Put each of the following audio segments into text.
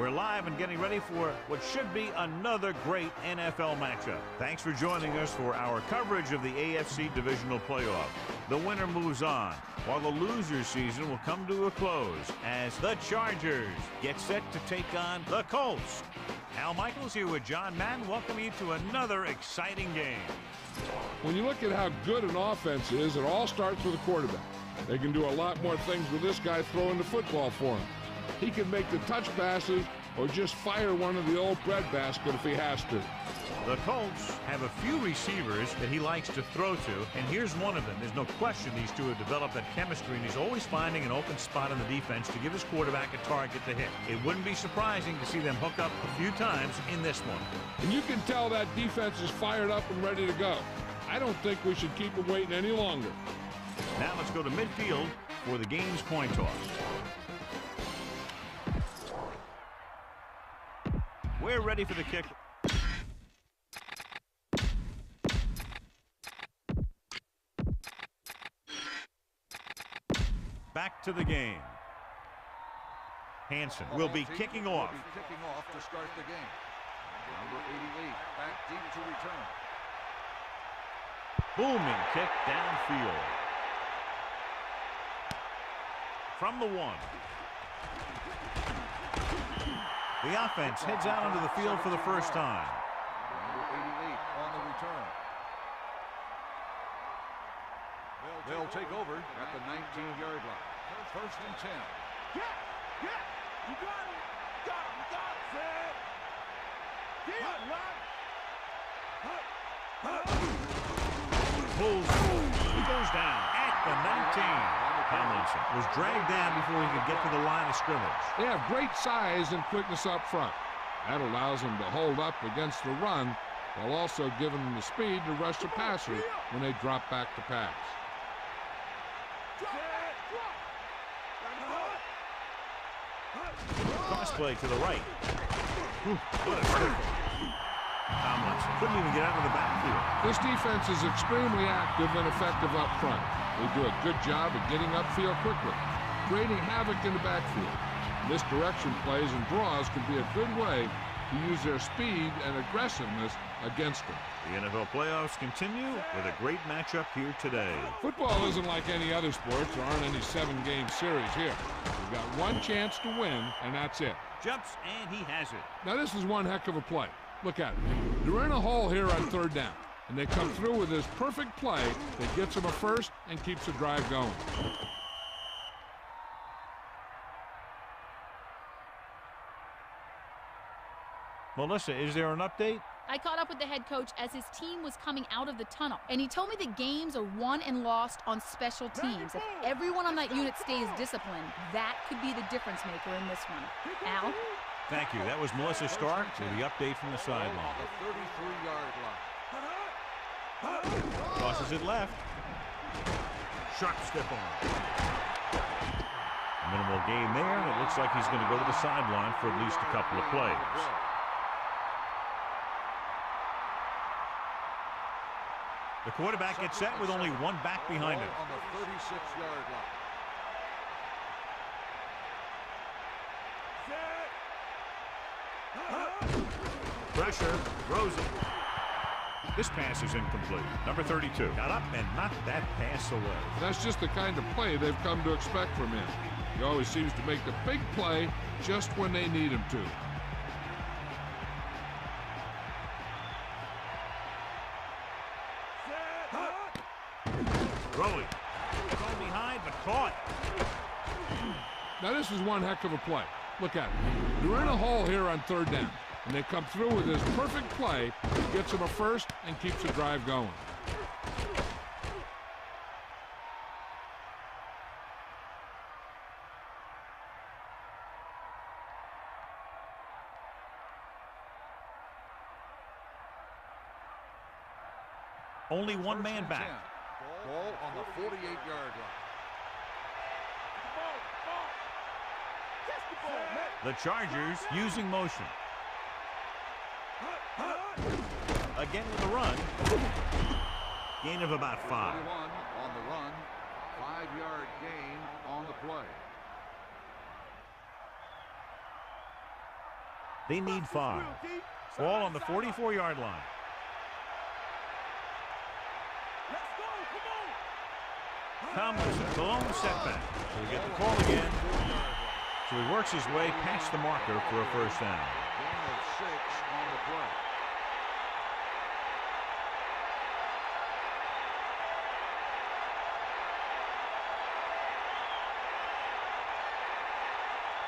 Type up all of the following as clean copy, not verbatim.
We're live and getting ready for what should be another great NFL matchup. Thanks for joining us for our coverage of the AFC Divisional Playoff. The winner moves on, while the loser season will come to a close as the Chargers get set to take on the Colts. Al Michaels here with John Madden, welcoming you to another exciting game. When you look at how good an offense is, it all starts with a quarterback. They can do a lot more things with this guy throwing the football for him. He can make the touch passes or just fire one of the old breadbasket if he has to. The Colts have a few receivers that he likes to throw to, and here's one of them. There's no question these two have developed that chemistry, and he's always finding an open spot in the defense to give his quarterback a target to hit. It wouldn't be surprising to see them hook up a few times in this one. And you can tell that defense is fired up and ready to go. I don't think we should keep them waiting any longer. Now let's go to midfield for the game's coin toss. We're ready for the kick. Back to the game. Hansen will be kicking off. To start the game. Number 88 back deep to return. Booming kick downfield. From the 1. The offense heads out onto the field for the first time. Number 88 on the return. They'll take over at the 19-yard line. First and 10. Yeah, you got it. Got it, Fred. Pulls. He goes down at the 19. Tomlinson was dragged down before he could get to the line of scrimmage. They have great size and quickness up front. That allows them to hold up against the run while also giving them the speed to rush the passer when they drop back to pass. Cross play to the right. What a circle. Tomlinson couldn't even get out of the backfield. This defense is extremely active and effective up front. They do a good job of getting upfield quickly, creating havoc in the backfield. Misdirection plays and draws can be a good way to use their speed and aggressiveness against them. The NFL playoffs continue with a great matchup here today. Football isn't like any other sport. There aren't any 7-game series here. You've got one chance to win, and that's it. Jumps, and he has it. Now, this is one heck of a play. Look at it. They're in a hole here on third down, and they come through with this perfect play that gets them a first and keeps the drive going. Melissa, is there an update? I caught up with the head coach as his team was coming out of the tunnel, and he told me the games are won and lost on special teams. If everyone on that unit stays disciplined, that could be the difference maker in this one. Al? Thank you. That was Melissa Stark with the update from the sideline. The 33-yard line. Crosses it left. Sharp step on. Minimal gain there, and it looks like he's going to go to the sideline for at least a couple of plays. The quarterback gets set with only one back behind him. On the 36-yard line. Pressure, throws it. This pass is incomplete. Number 32 got up and knocked that pass away. That's just the kind of play they've come to expect from him. He always seems to make the big play just when they need him to. Throwing. Thrown behind, but caught. Now, this is one heck of a play. Look at it. They're in a hole here on third down, and they come through with this perfect play that gets them a first and keeps the drive going. Only one man back. Ball on the 48-yard line. The Chargers using motion. Again with a run. Gain of about 5. 41 on the run. 5-yard gain on the play. They need 5. Ball on the 44-yard line. Tomlinson, the lone setback. So we get the call again. So he works his way past the marker for a first down. Gain of 6 on the play.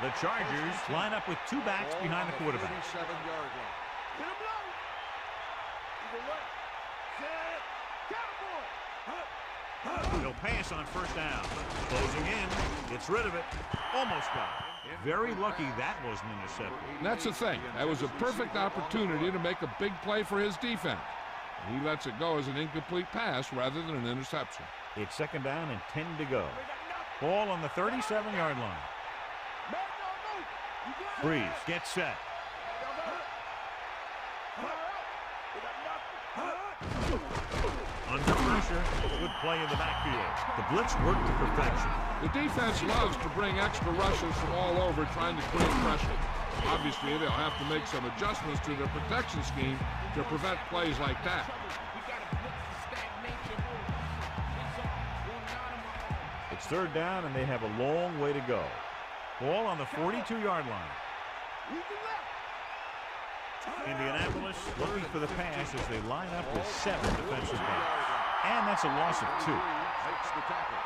The Chargers line up with 2 backs behind the quarterback. 37-yard line. Hit him low. Either way. Set. Cowboy. He'll pass on first down. Closing in. Gets rid of it. Almost got it. Very lucky that wasn't intercepted. And that's the thing. That was a perfect opportunity to make a big play for his defense. He lets it go as an incomplete pass rather than an interception. It's second down and 10 to go. Ball on the 37-yard line. Breeze gets set. Under pressure, good play in the backfield. The blitz worked to perfection. The defense loves to bring extra rushers from all over trying to create pressure. Obviously, they'll have to make some adjustments to their protection scheme to prevent plays like that. It's third down, and they have a long way to go. Ball on the 42-yard line. Indianapolis looking for the pass as they line up with 7 defensive backs. And that's a loss of 2. Makes the tackle.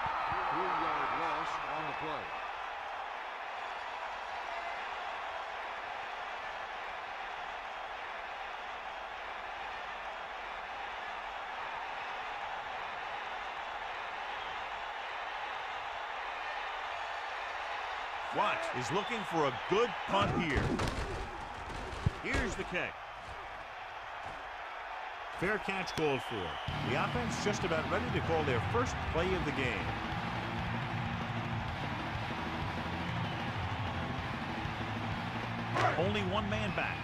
3-yard loss on the play. Watt is looking for a good punt here. Here's the kick. Fair catch called for. The offense just about ready to call their first play of the game. Only one man back.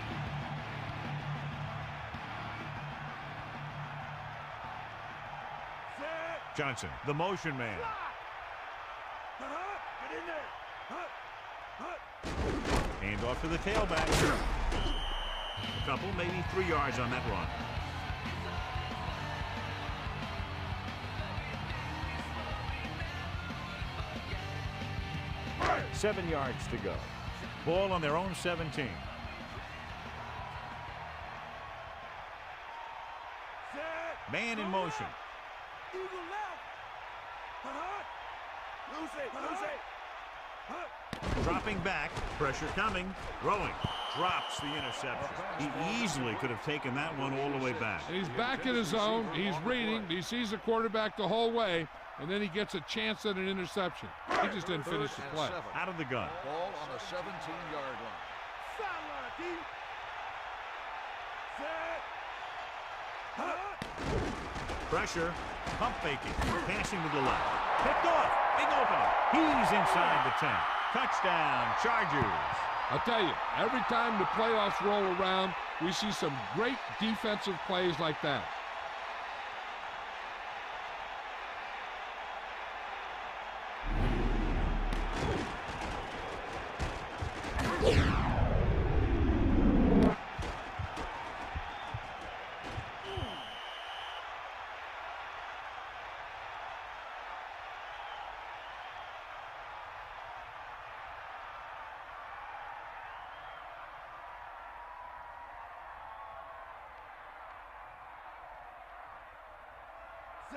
Johnson, the motion man. Get in there. Hand off to the tailback. A couple, maybe 3 yards on that run. Right. 7 yards to go. Ball on their own 17. Man in motion. Dropping back, pressure coming, throwing, drops the interception. He easily could have taken that one all the way back. And he's back in his zone, he's reading, he sees the quarterback the whole way, and then he gets a chance at an interception. He just didn't finish the play. Out of the gun. Ball on the 17-yard line. Pressure, pump faking, passing to the left. Picked off, big opening. He's inside the 10. Touchdown, Chargers. I'll tell you, every time the playoffs roll around, we see some great defensive plays like that.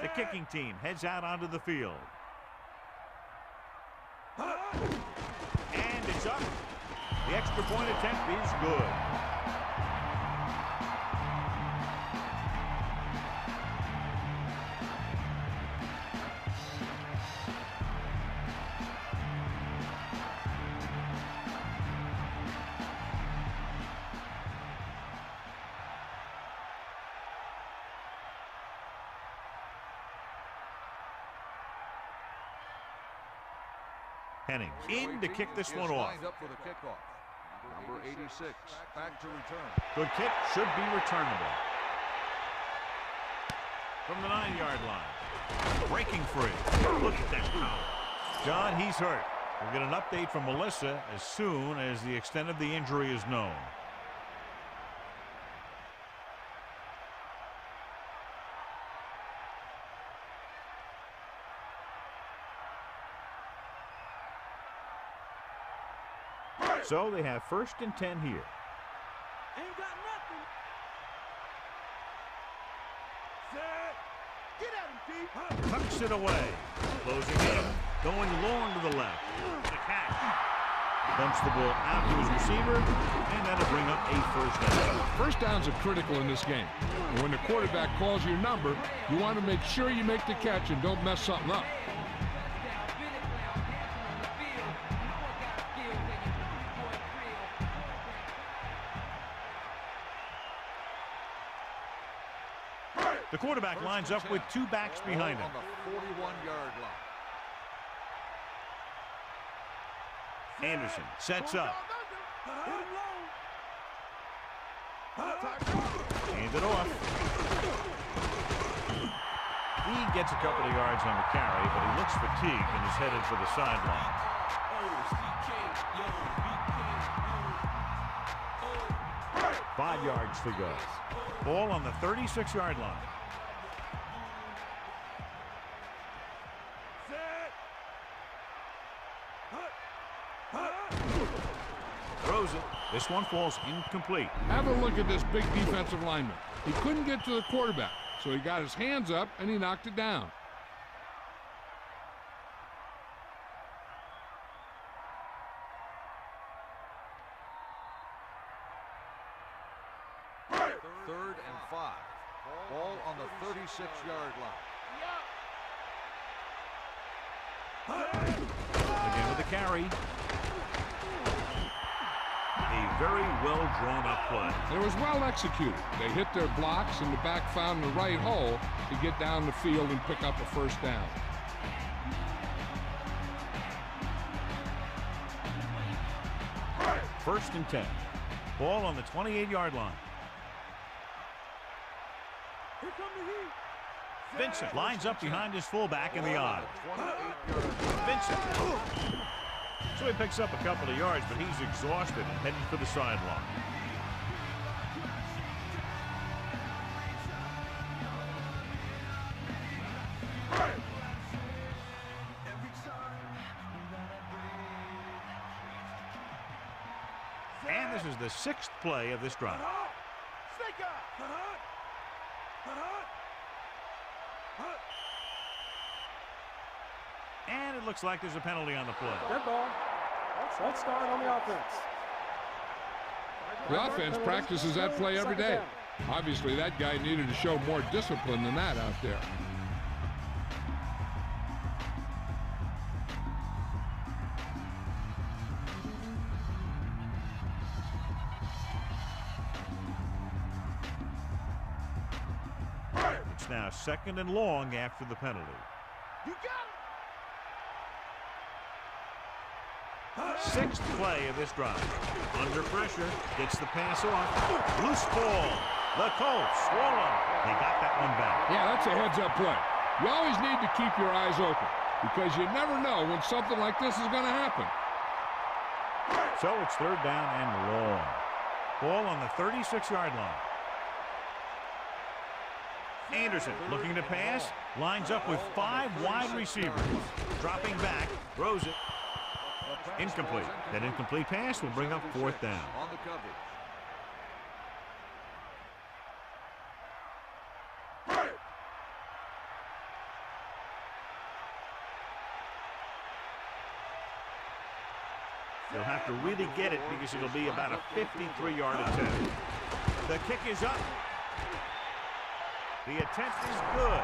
The kicking team heads out onto the field. And it's up. The extra point attempt is good. Henning in to kick this one off. Lined up for the kickoff. Number 86 back to return. Good kick, should be returnable. From the 9-yard line. Breaking free. Look at that power. John, he's hurt. We'll get an update from Melissa as soon as the extent of the injury is known. So they have 1st and 10 here. Ain't got nothing. Set. Get at him, Pete. Tucks it away. Closing in. Going long to the left. The catch. Dumps the ball out to his receiver, and that'll bring up a 1st down. First downs are critical in this game. And when the quarterback calls your number, you want to make sure you make the catch and don't mess something up. The quarterback lines up with 2 backs behind him. On the 41-yard line. Anderson sets up. Hand it off. He gets a couple of yards on the carry, but he looks fatigued and is headed for the sideline. 5 yards to go. Ball on the 36-yard line. Throws it. This one falls incomplete. Have a look at this big defensive lineman. He couldn't get to the quarterback, so he got his hands up and he knocked it down. Third and 5. Ball on the 36-yard line. Again with the carry. A very well drawn up play. It was well executed. They hit their blocks and the back found the right hole to get down the field and pick up a 1st down. First and 10. Ball on the 28-yard line. Here come the heat. Vincent lines up behind his fullback in the odd. 28-yard. Vincent. So he picks up a couple of yards, but he's exhausted and heading for the sideline. And this is the 6th play of this drive. Snake out. And it looks like there's a penalty on the play. Dead ball. Let's start on the offense. The offense practices that play every day. Obviously, that guy needed to show more discipline than that out there. It's now 2nd and long after the penalty. You got 6th play of this drive. Under pressure, gets the pass off. Loose ball. The Colts swallow. They got that one back. Yeah, that's a heads-up play. You always need to keep your eyes open because you never know when something like this is going to happen. So it's 3rd down and long. Ball on the 36-yard line. Anderson looking to pass. Lines up with 5 wide receivers. Dropping back. Throws it. Incomplete. That incomplete pass will bring up 4th down. On the coverage. They'll have to really get it because it'll be about a 53-yard attempt. The kick is up. The attempt is good.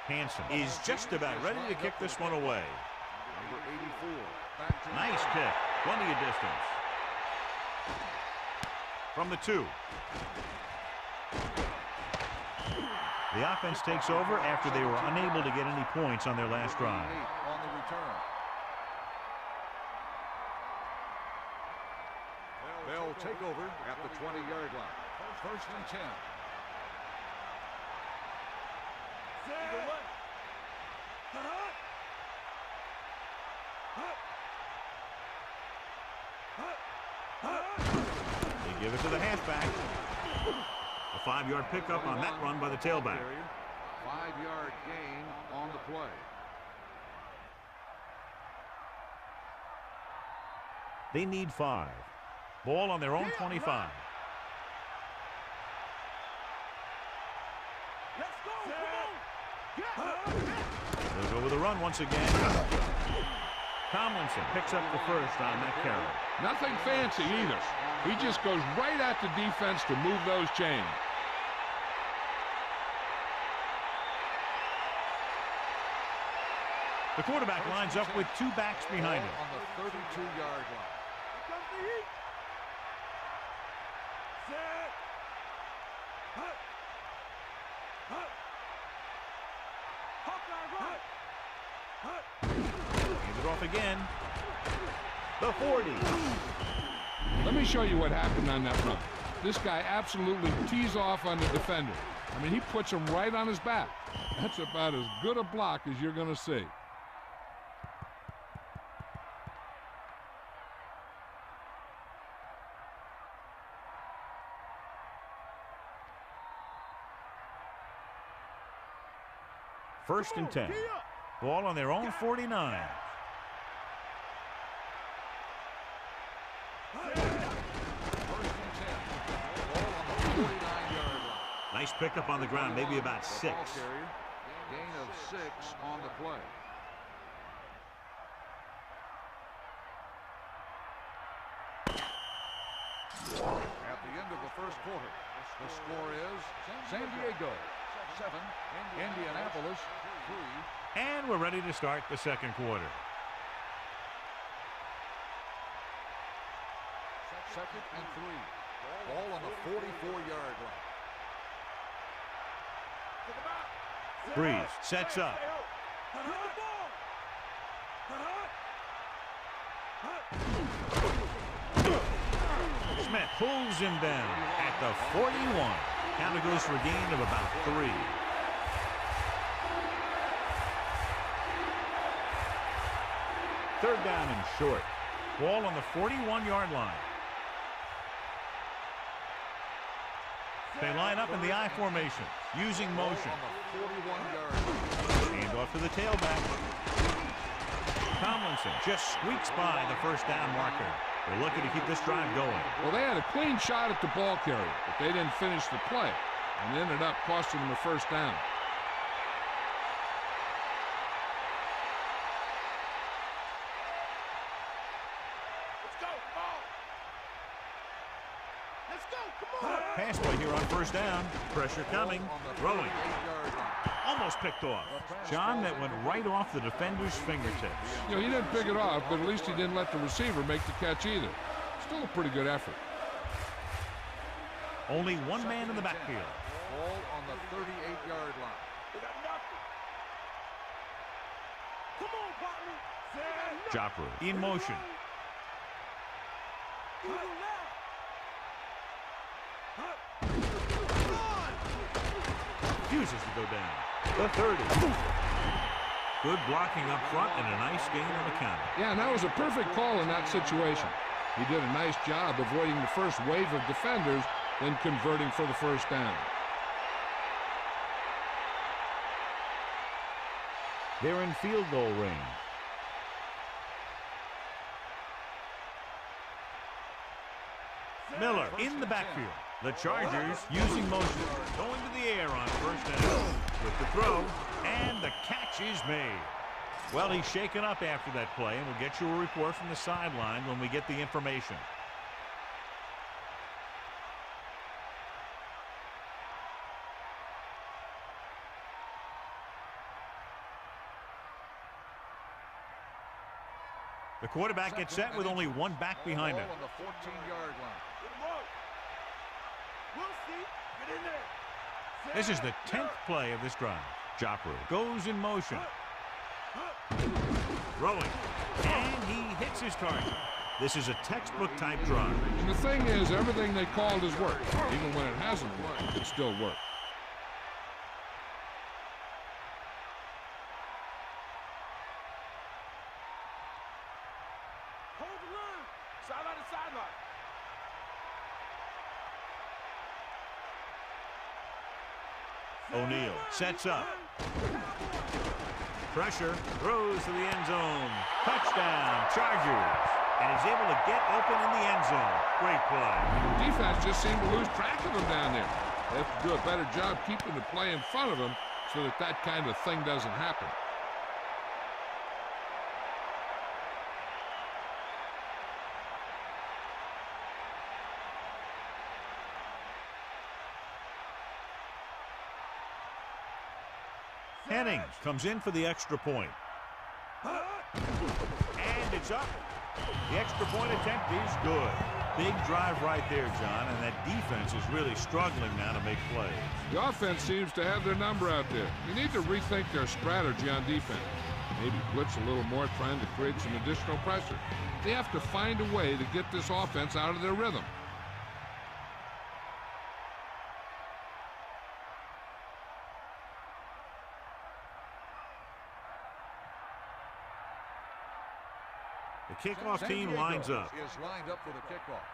Hansen is just about ready to kick this one away. Number 84. Back to Nice kick. Plenty of distance. From the 2. The offense takes over after they were unable to get any points on their last drive. On the return. They'll take over at the 20-yard line. 1st and 10. They give it to the halfback. A 5-yard pickup on that run by the tailback. 5-yard gain on the play. They need 5. Ball on their own 25. Let's go. Come on. They'll go with a run once again. Tomlinson picks up the first on that carry. Nothing fancy either. He just goes right at the defense to move those chains. The quarterback lines up with 2 backs behind him. On the 32-yard line. Here comes the heat. Set. Hut. Hut. Hawkeye right. Hut. Hand it off again. The 40. Let me show you what happened on that run. This guy absolutely tees off on the defender. I mean, he puts him right on his back. That's about as good a block as you're going to see. First and 10. Ball on their own 49. Nice pickup on the ground, maybe about 6. Gain of 6 on the play. At the end of the first quarter, the score is San Diego 7, Indianapolis 3. And we're ready to start the second quarter. Second and 3. Ball on the 44-yard line. Breeze sets up. Smith pulls him down at the 41. Counter goes for a gain of about 3. Third down and short. Ball on the 41-yard line. They line up in the I formation, using motion. Hand off to the tailback. Tomlinson just squeaks by the first down marker. They're looking to keep this drive going. Well, they had a clean shot at the ball carrier, but they didn't finish the play and ended up costing them a first down. Pass play here on first down. Pressure coming. Throwing. Almost picked off. John, that went right off the defender's fingertips. You know, he didn't pick it off, but at least he didn't let the receiver make the catch either. Still a pretty good effort. Only one man in the backfield. Ball on the 38-yard line. Come on, partner. Joffrey in motion. Refuses to go down. The 30. Good blocking up front and a nice gain on the counter. Yeah, and that was a perfect call in that situation. He did a nice job avoiding the first wave of defenders, then converting for the first down. They're in field goal range. Miller in the backfield. The Chargers using motion. Going to the air on first down. With the throw, and the catch is made. Well, he's shaken up after that play, and we'll get you a report from the sideline when we get the information. The quarterback gets set with only one back behind him. On the 14-yard line. We'll see. Get in there. This is the 10th play of this drive. Joffrey goes in motion. Throwing. And he hits his target. This is a textbook type drive. And the thing is, everything they called has worked. Even when it hasn't worked, it still worked. Sideline to sideline. O'Neal sets up. Pressure, throws to the end zone. Touchdown, Chargers. And he's able to get open in the end zone. Great play. Defense just seemed to lose track of him down there. They have to do a better job keeping the play in front of him so that that kind of thing doesn't happen. Henning comes in for the extra point. And it's up. The extra point attempt is good. Big drive right there, John, and that defense is really struggling now to make plays. The offense seems to have their number out there. They need to rethink their strategy on defense. Maybe blitz a little more, trying to create some additional pressure. They have to find a way to get this offense out of their rhythm. The kickoff team lines up. Is lined up for the kickoff.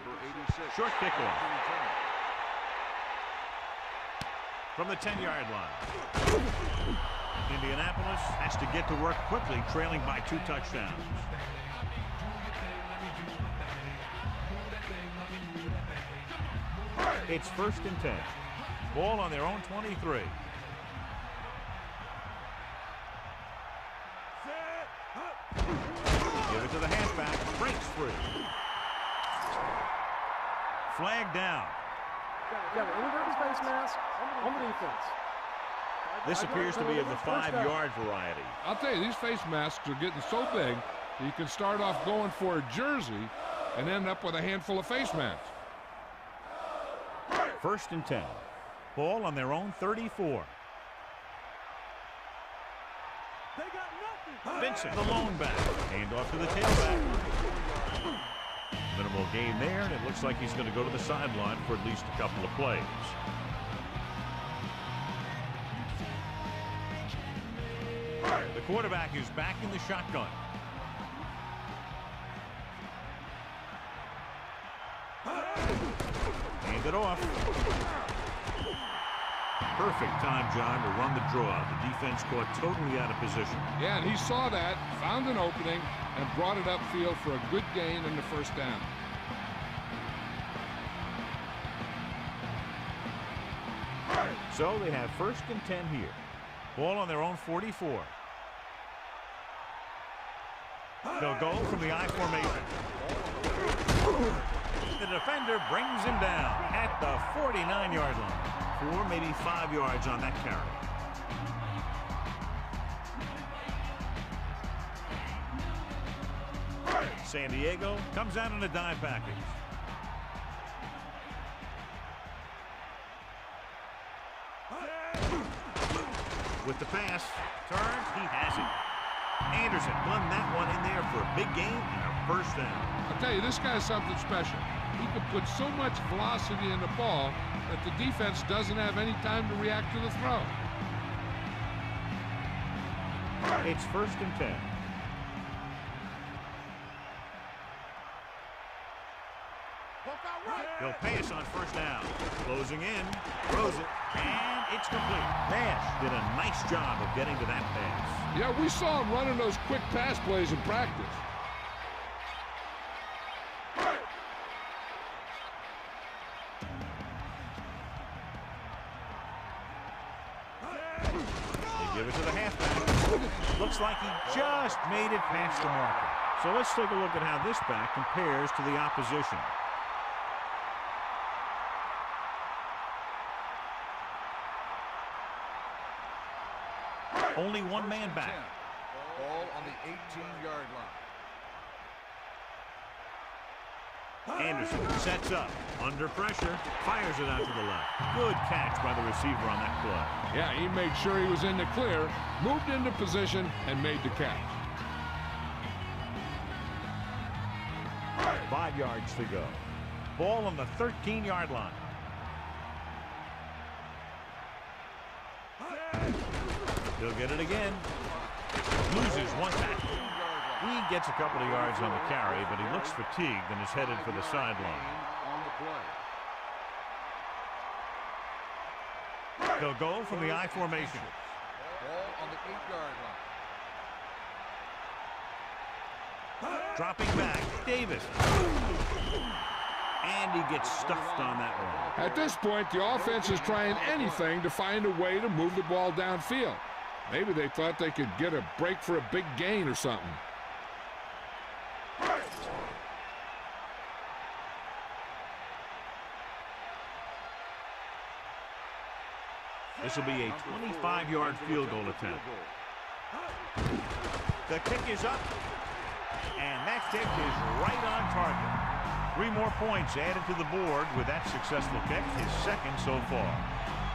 Number 86. Short kickoff. From the 10-yard line. Indianapolis has to get to work quickly, trailing by 2 touchdowns. It's 1st and 10. Ball on their own 23. Give it to the halfback. Breaks free. Flag down. Yeah, the inverted face mask on the defense. This appears to be of the 5-yard variety. I'll tell you, these face masks are getting so big that you can start off going for a jersey and end up with a handful of face masks. 1st and 10. Ball on their own 34. They got nothing. Vincent, the lone back. Hand off to the tailback. Minimal gain there, and it looks like he's going to go to the sideline for at least a couple of plays. The quarterback is back in the shotgun. Hand it off. Perfect time, John, to run the draw. The defense caught totally out of position. Yeah, and he saw that, found an opening, and brought it upfield for a good gain in the 1st down. So they have 1st and 10 here. Ball on their own 44. They'll go from the I formation. The defender brings him down at the 49-yard line. 4, maybe 5 yards on that carry. San Diego comes out in a dime package. With the pass, turns, he has it. Anderson won that one in there for a big gain and a 1st down. I'll tell you, this guy's something special. He can put so much velocity in the ball that the defense doesn't have any time to react to the throw. It's 1st and 10. He'll pass on 1st down. Closing in, throws it, and it's complete. Nash did a nice job of getting to that pass. Yeah, we saw him running those quick pass plays in practice. They give it to the halfback. Looks like he just made it past the marker. So let's take a look at how this back compares to the opposition. Only one man back. Ball on the 18-yard line. Anderson sets up. Under pressure. Fires it out to the left. Good catch by the receiver on that play. Yeah, he made sure he was in the clear, moved into position, and made the catch. 5 yards to go. Ball on the 13-yard line. He'll get it again. Loses one tackle. He gets a couple of yards on the carry, but he looks fatigued and is headed for the sideline. They'll go from the I formation. Ball on the 8-yard line. Dropping back, Davis. And he gets stuffed on that one. At this point, the offense is trying anything to find a way to move the ball downfield. Maybe they thought they could get a break for a big gain or something. This will be a 25-yard field goal attempt. The kick is up, and that kick is right on target. 3 more points added to the board with that successful kick, his second so far.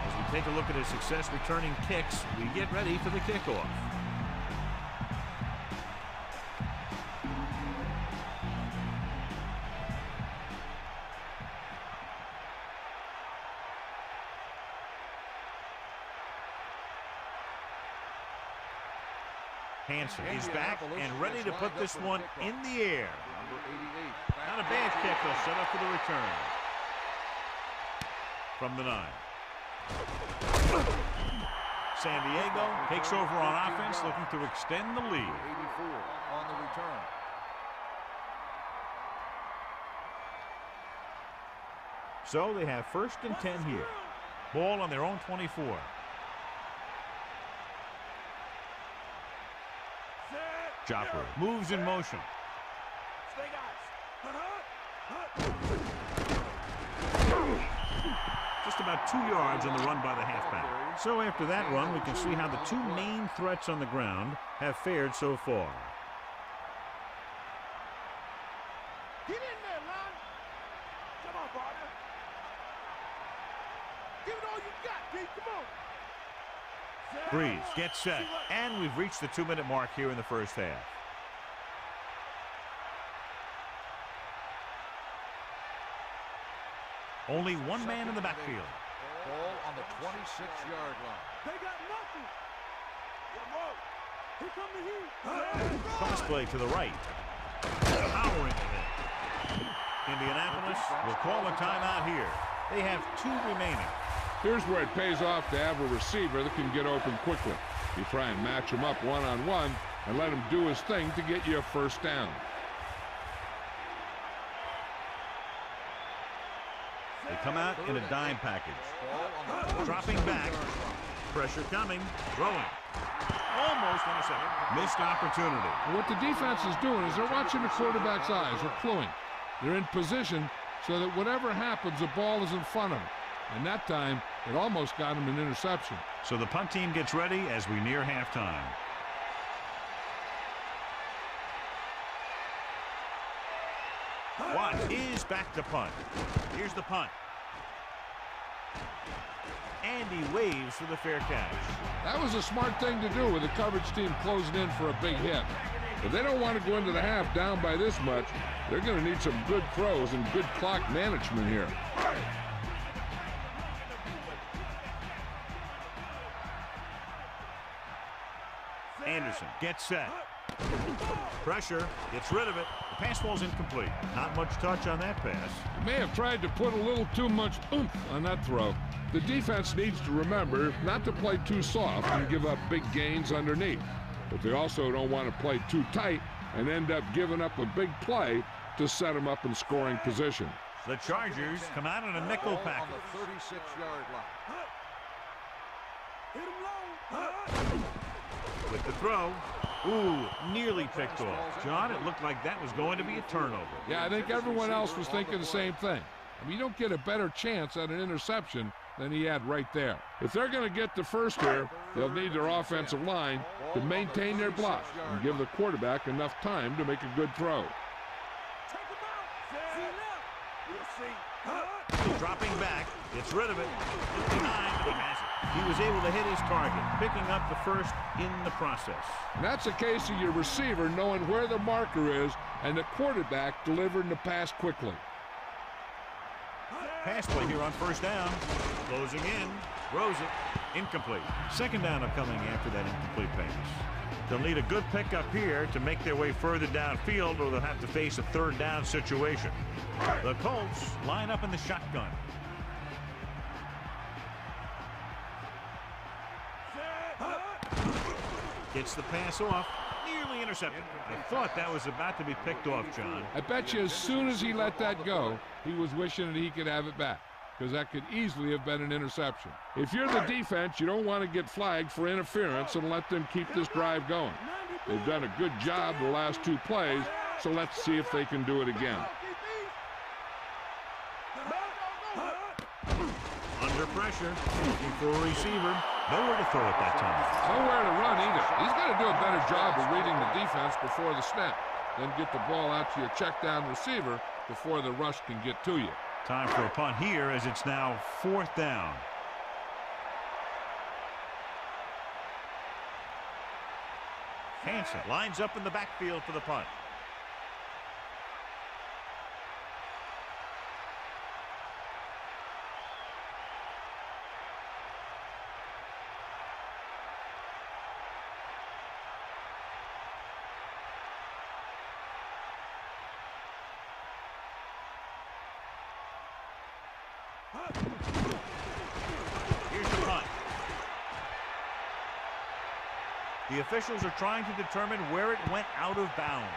As we take a look at his success returning kicks, we get ready for the kickoff. Hansen is back and ready to put this one in the air. Not a bad kick, they'll set up for the return. From the 9. San Diego takes over on offense, looking to extend the lead. 84 on the return. So they have 1st and 10 here. Ball on their own 24. Chopper moves in motion. Just about 2 yards on the run by the halfback. So after that run, we can see how the 2 main threats on the ground have fared so far. Get in there, Lon. Come on, partner. Give it all you got, D. Come on. Breeze gets set, and we've reached the 2-minute mark here in the first half. Only 1 man in the backfield. Ball on the 26-yard line. They got nothing. Here come the heat. Cross play to the right. Powering ahead. Indianapolis will call a timeout here. They have 2 remaining. Here's where it pays off to have a receiver that can get open quickly. You try and match him up one-on-one and let him do his thing to get you a first down. They come out in a dime package. Dropping back. Pressure coming. Throwing. Almost intercepted. Missed opportunity. And what the defense is doing is they're watching the quarterback's eyes. They're cluing. They're in position so that whatever happens, the ball is in front of them. And that time, it almost got him an interception. So the punt team gets ready as we near halftime. Watt is back to punt. Here's the punt. And he waves for the fair catch. That was a smart thing to do with the coverage team closing in for a big hit. If they don't want to go into the half down by this much, they're going to need some good throws and good clock management here. Anderson gets set. Pressure, gets rid of it. The pass ball's incomplete. Not much touch on that pass. May have tried to put a little too much oomph on that throw. The defense needs to remember not to play too soft and give up big gains underneath. But they also don't want to play too tight and end up giving up a big play to set them up in scoring position. The Chargers come out in a nickel package. On the 36-yard line. Hit him low. With the throw. Ooh, nearly picked off. John, it looked like that was going to be a turnover. Yeah, I think everyone else was thinking the same thing. I mean, you don't get a better chance at an interception than he had right there. If they're going to get the first here, they'll need their offensive line to maintain their block and give the quarterback enough time to make a good throw. Dropping back, gets rid of it. 59, he has it. He was able to hit his target, picking up the first in the process. And that's a case of your receiver knowing where the marker is and the quarterback delivering the pass quickly. Pass play here on first down. Closing in. Throws it. Incomplete. Second down upcoming after that incomplete pass. They'll need a good pickup here to make their way further downfield, or they'll have to face a third down situation. The Colts line up in the shotgun. Gets the pass off. Nearly intercepted. I thought that was about to be picked off, John. I bet you as soon as he let that go, he was wishing that he could have it back, because that could easily have been an interception. If you're the defense, you don't want to get flagged for interference and let them keep this drive going. They've done a good job the last 2 plays, so let's see if they can do it again. Under pressure, looking for a receiver. Nowhere to throw at that time. Nowhere to run either. He's got to do a better job of reading the defense before the snap. Then get the ball out to your check down receiver before the rush can get to you. Time for a punt here as it's now 4th down. Hansen lines up in the backfield for the punt. Here's the punt. The officials are trying to determine where it went out of bounds.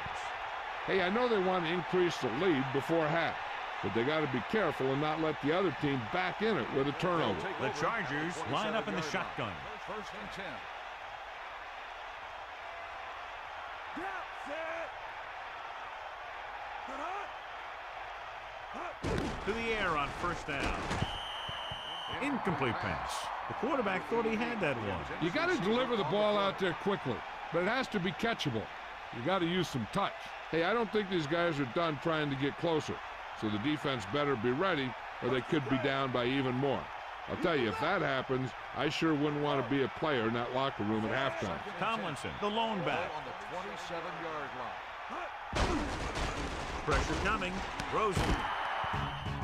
Hey, I know they want to increase the lead before half, but they got to be careful and not let the other team back in it with a turnover. The Chargers line up in the shotgun. First and 10. To the air on first down. Incomplete pass. The quarterback thought he had that one. You got to deliver the ball out there quickly, but it has to be catchable. You got to use some touch. Hey, I don't think these guys are done trying to get closer, so the defense better be ready or they could be down by even more. I'll tell you, if that happens, I sure wouldn't want to be a player in that locker room at halftime. Tomlinson, the lone back. On the 27-yard line. Pressure coming. Rosen.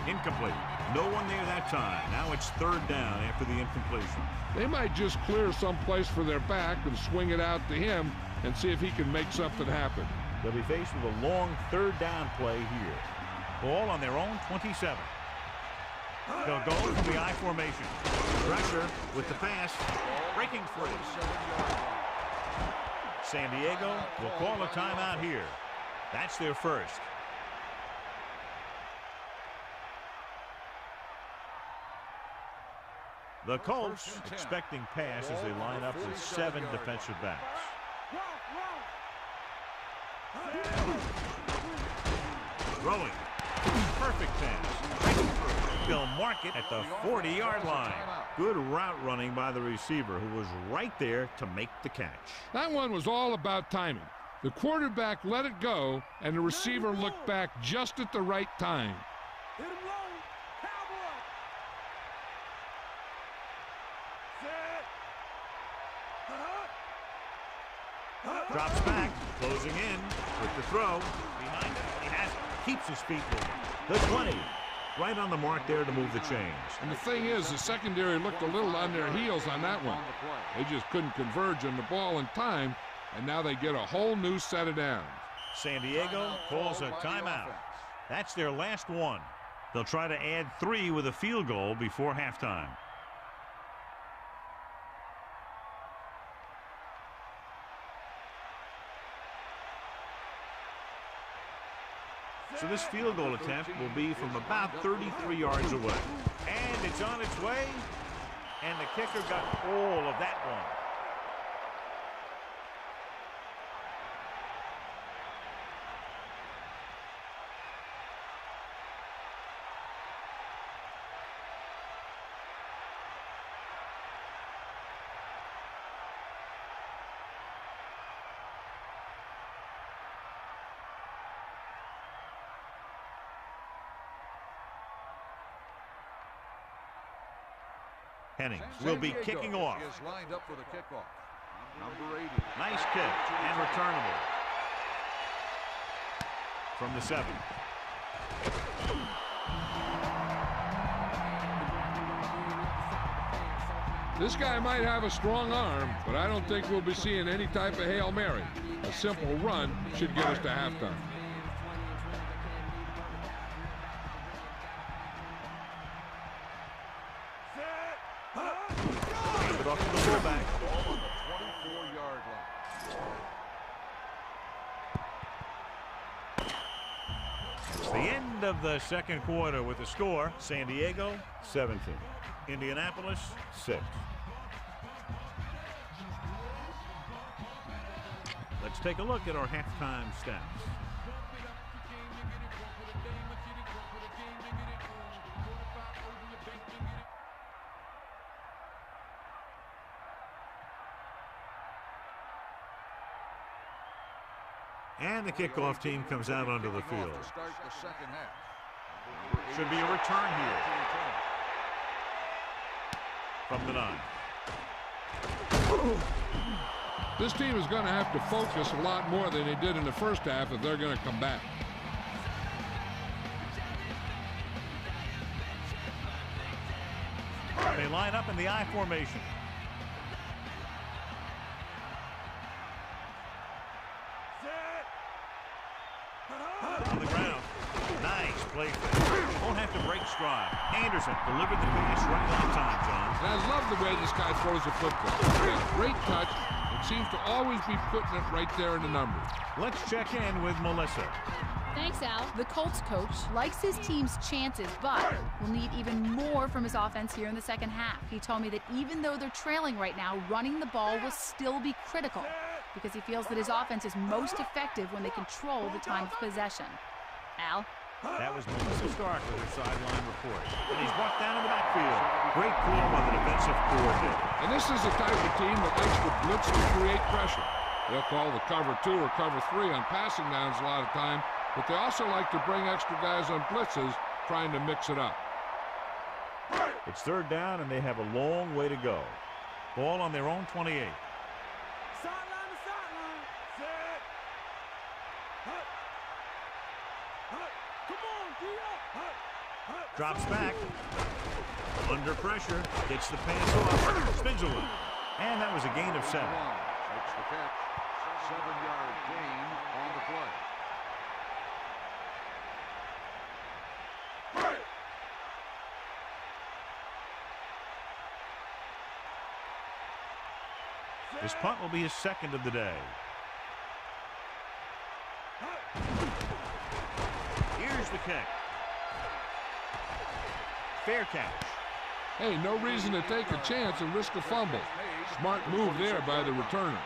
Incomplete. No one there that time. Now it's third down after the incompletion. They might just clear someplace for their back and swing it out to him and see if he can make something happen. They'll be faced with a long third down play here. Ball on their own 27. They'll go from the I formation. Pressure with the pass. Breaking free. San Diego will call a timeout here. That's their first. The Colts expecting pass as they line up with 7 defensive backs. Throwing. Perfect pass. They'll mark it at the 40-yard line. Good route running by the receiver, who was right there to make the catch. That one was all about timing. The quarterback let it go, and the receiver looked back just at the right time. Hit him low. Cowboy. Drops back, closing in with the throw. Behind him, he has it. Keeps his feet moving. The 20. Right on the mark there to move the chains. And the thing is, the secondary looked a little on their heels on that one. They just couldn't converge on the ball in time, and now they get a whole new set of downs. San Diego calls a timeout. That's their last one. They'll try to add 3 with a field goal before halftime. So this field goal attempt will be from about 33 yards away. And it's on its way. And the kicker got all of that one. Hennings will be kicking off. Is lined up for the kickoff. Number 80. Nice kick and returnable from the 7. This guy might have a strong arm, but I don't think we'll be seeing any type of Hail Mary. A simple run should get us to halftime. Hand it off to the fullback. Ball on the 24-yard line. It's the end of the second quarter with the score: San Diego 17, Indianapolis 6. Let's take a look at our halftime stats. And the kickoff team comes out onto the field. To start the second half. Should be a return here from the 9. This team is going to have to focus a lot more than they did in the first half if they're going to come back. They line up in the I formation. On the ground. Nice play. Won't have to break stride. Anderson delivered the pass right on time, John. And I love the way this guy throws the football. He has great touch and seems to always be putting it right there in the numbers. Let's check in with Melissa. Thanks, Al. The Colts coach likes his team's chances, but will need even more from his offense here in the second half. He told me that even though they're trailing right now, running the ball will still be critical because he feels that his offense is most effective when they control the time of possession. Al? That was Melissa Stark with her sideline report. And he's brought down in the backfield. Great call by the defensive coordinator. And this is the type of team that likes to blitz to create pressure. They'll call the cover 2 or cover 3 on passing downs a lot of time, but they also like to bring extra guys on blitzes, trying to mix it up. It's third down, and they have a long way to go. Ball on their own 28. Sideline to sideline. Set. Hut. Hut. Come on, D-up. Hut. Hut. Drops back. Under pressure. Gets the pass off. Spins away. And that was a gain of 7. Makes the catch. 7-yard gain on the play. This punt will be his second of the day. Here's the kick. Fair catch. Hey, no reason to take a chance and risk a fumble. Smart move there by the returner.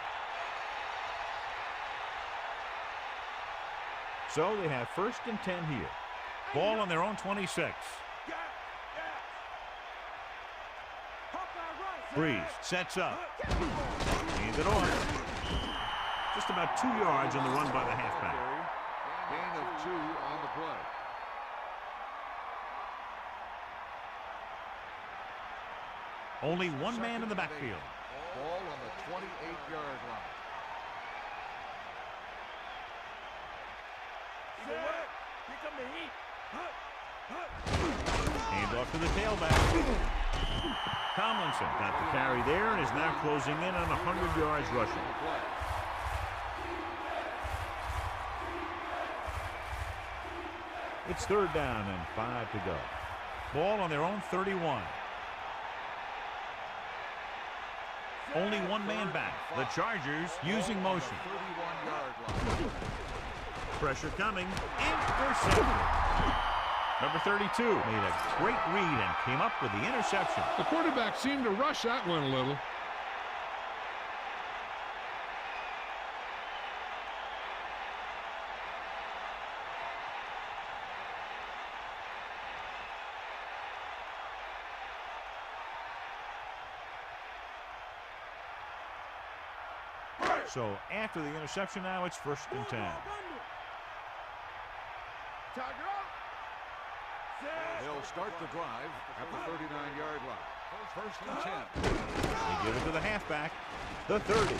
So they have first and 10 here. Ball on their own 26. Breeze sets up. Hands it off. Just about 2 yards on the run by the halfback. Gain of 2 on the play. Only one man in the backfield. Ball on the 28-yard line. Here come the heat. Hut. Hand off to the tailback. Tomlinson got the carry there and is now closing in on 100 yards rushing. It's third down and 5 to go. Ball on their own 31. Only one man back. The Chargers using motion. 31-yard line. Pressure coming. Intercepted. Number 32 made a great read and came up with the interception. The quarterback seemed to rush that one a little. So after the interception now, it's first and 10. They'll start the drive at the 39-yard line. First and 10. They give it to the halfback. The 30.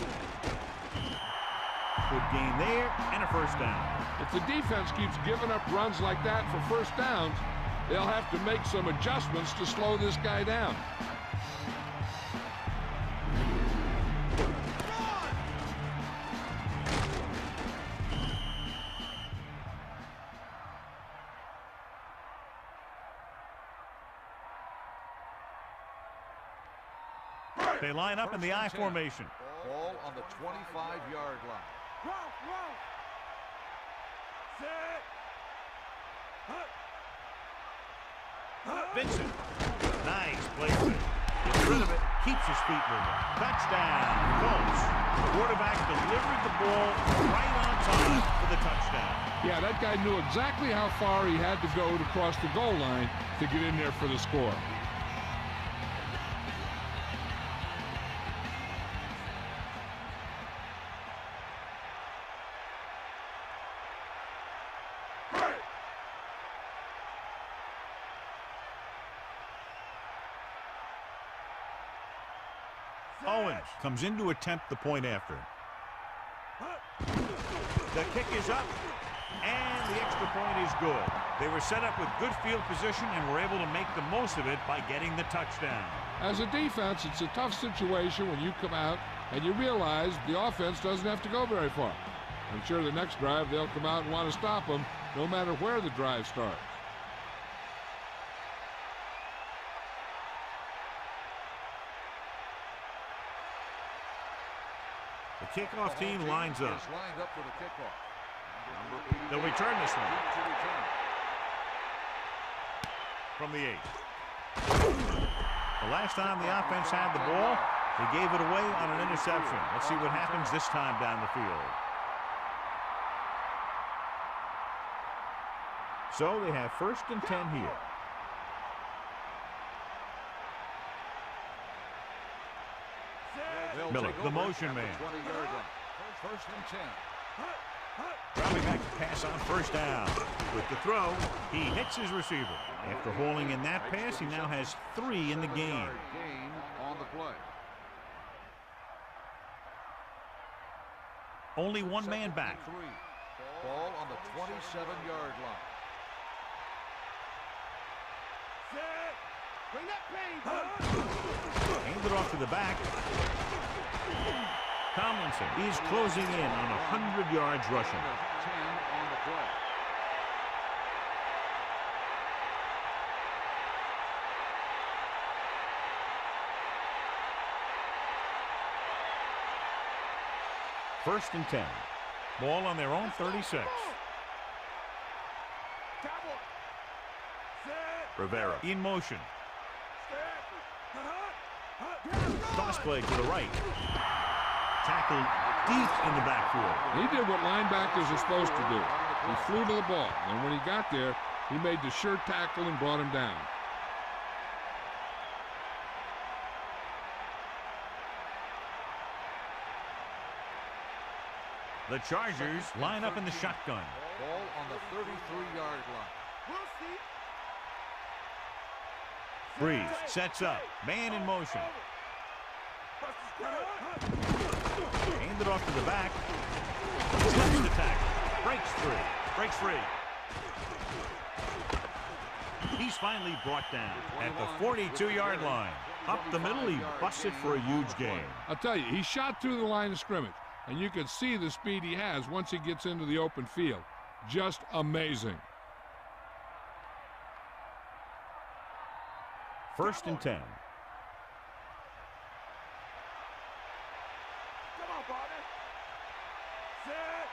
Good gain there and a first down. If the defense keeps giving up runs like that for first downs, they'll have to make some adjustments to slow this guy down. They line up in the I formation. Ball on the 25-yard line. Roll. Set. Vincent. Nice play. Gets rid of it. Keeps his feet moving. Touchdown. Colts. The quarterback delivered the ball right on time for the touchdown. Yeah, that guy knew exactly how far he had to go to cross the goal line to get in there for the score. Owens comes in to attempt the point after. The kick is up, and the extra point is good. They were set up with good field position and were able to make the most of it by getting the touchdown. As a defense, it's a tough situation when you come out and you realize the offense doesn't have to go very far. I'm sure the next drive they'll come out and want to stop them no matter where the drive starts. The kickoff team lines up. Lined up for the kickoff. They'll return this one from the 8. The last time the offense had the ball, they gave it away on an interception. Let's see what happens this time down the field. So they have 1st and 10 here. Miller, the motion man. 20-yard line. 1st and 10. Dropping back to pass on 1st down. With the throw, he hits his receiver. After hauling in that pass, he now has 3 in the game. Gain on the play. Only one man back. Ball on the 27-yard line. Set. Bring that pain. Handed off to the back. Tomlinson is closing in on 100 yards rushing. 10 on the play. First and 10. Ball on their own 36. Cowboy. Set. Rivera in motion. Step. Toss play to the right. Tackled deep in the backfield. He did what linebackers are supposed to do. He flew to the ball, and when he got there, he made the sure tackle and brought him down. The Chargers line up in the shotgun. Ball on the 33-yard line. We'll see. Breeze sets up. Man in motion. Handed off to the back. Slips the tackle. Breaks free. He's finally brought down at the 42-yard line. Up the middle, he busted for a huge gain. I'll tell you, he shot through the line of scrimmage, and you can see the speed he has once he gets into the open field. Just amazing. 1st and 10. Come on, partner. Set.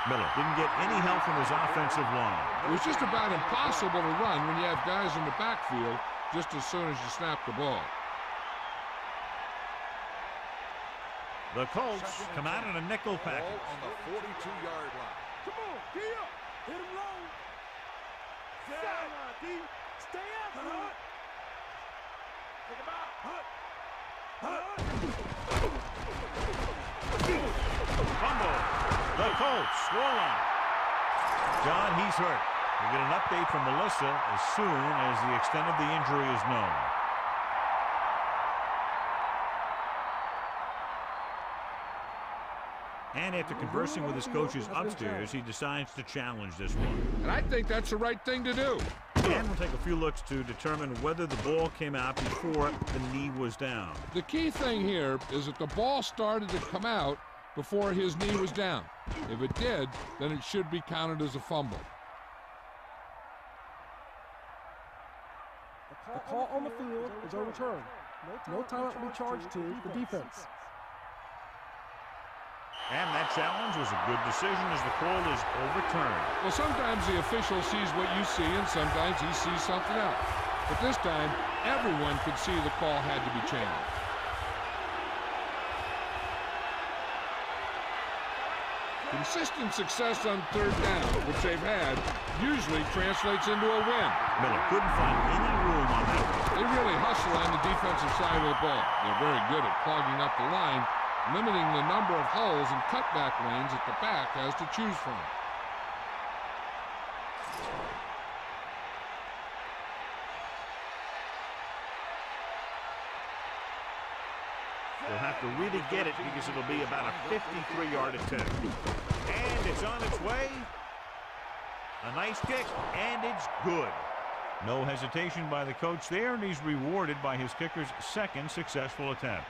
Miller didn't get any help from his offensive line. It was just about impossible to run when you have guys in the backfield just as soon as you snap the ball. The Colts come out in a nickel package. Ball on the 42-yard line. Come on, get up. Hit him low. Sideline, D. Stay after him. Take him out. Fumble. The Colts score line. John, he's hurt. We'll get an update from Melissa as soon as the extent of the injury is known. And after conversing with his coaches upstairs, he decides to challenge this one. And I think that's the right thing to do. And we'll take a few looks to determine whether the ball came out before the knee was down. The key thing here is that the ball started to come out before his knee was down. If it did, then it should be counted as a fumble. call on the field is overturned. No timeout will be charged to the defense. And that challenge was a good decision as the call is overturned. Well, sometimes the official sees what you see, and sometimes he sees something else. But this time, everyone could see the call had to be changed. Consistent success on third down, which they've had, usually translates into a win. Miller couldn't find any room on that one. They really hustle on the defensive side of the ball. They're very good at clogging up the line, limiting the number of holes and cutback lanes that the back has to choose from. They'll have to really get it because it'll be about a 53-yard attempt. And it's on its way. A nice kick, and it's good. No hesitation by the coach there, and he's rewarded by his kicker's second successful attempt.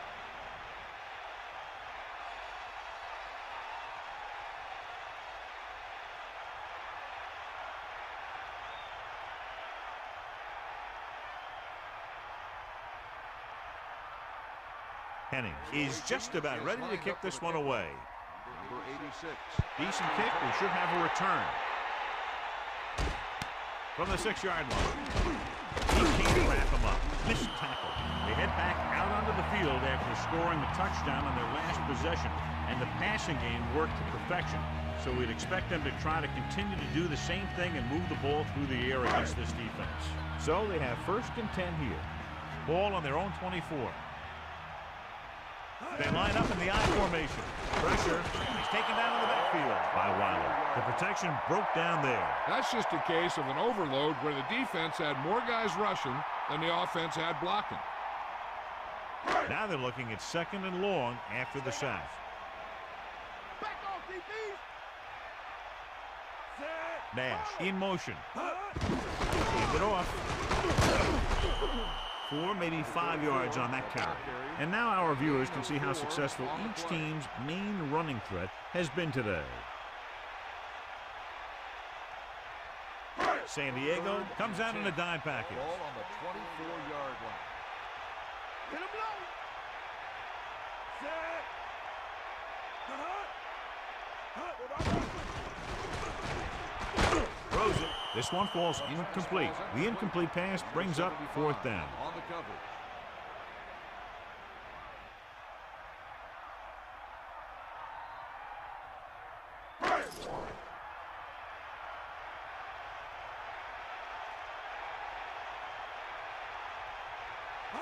Henning is just about ready to kick this one away. Number 86. Decent kick. We should have a return. From the 6-yard line. He can't wrap him up. Missed tackle. They head back out onto the field after scoring a touchdown on their last possession. And the passing game worked to perfection. So we'd expect them to try to continue to do the same thing and move the ball through the air against this defense. So they have 1st and 10 here. Ball on their own 24. They line up in the I formation. Pressure. He's taken down in the backfield by Wilder. The protection broke down there. That's just a case of an overload where the defense had more guys rushing than the offense had blocking. Now they're looking at 2nd and long after the sack. Back off, DB. Set. Nash in motion. Hand it off. 4, maybe 5 yards on that carry. And now our viewers can see how successful each team's main running threat has been today. San Diego comes out in a dime package. Ball on the 24-yard line. Hit him low. Set. Throws it. This one falls incomplete. The incomplete pass brings up 4th down. On the coverage.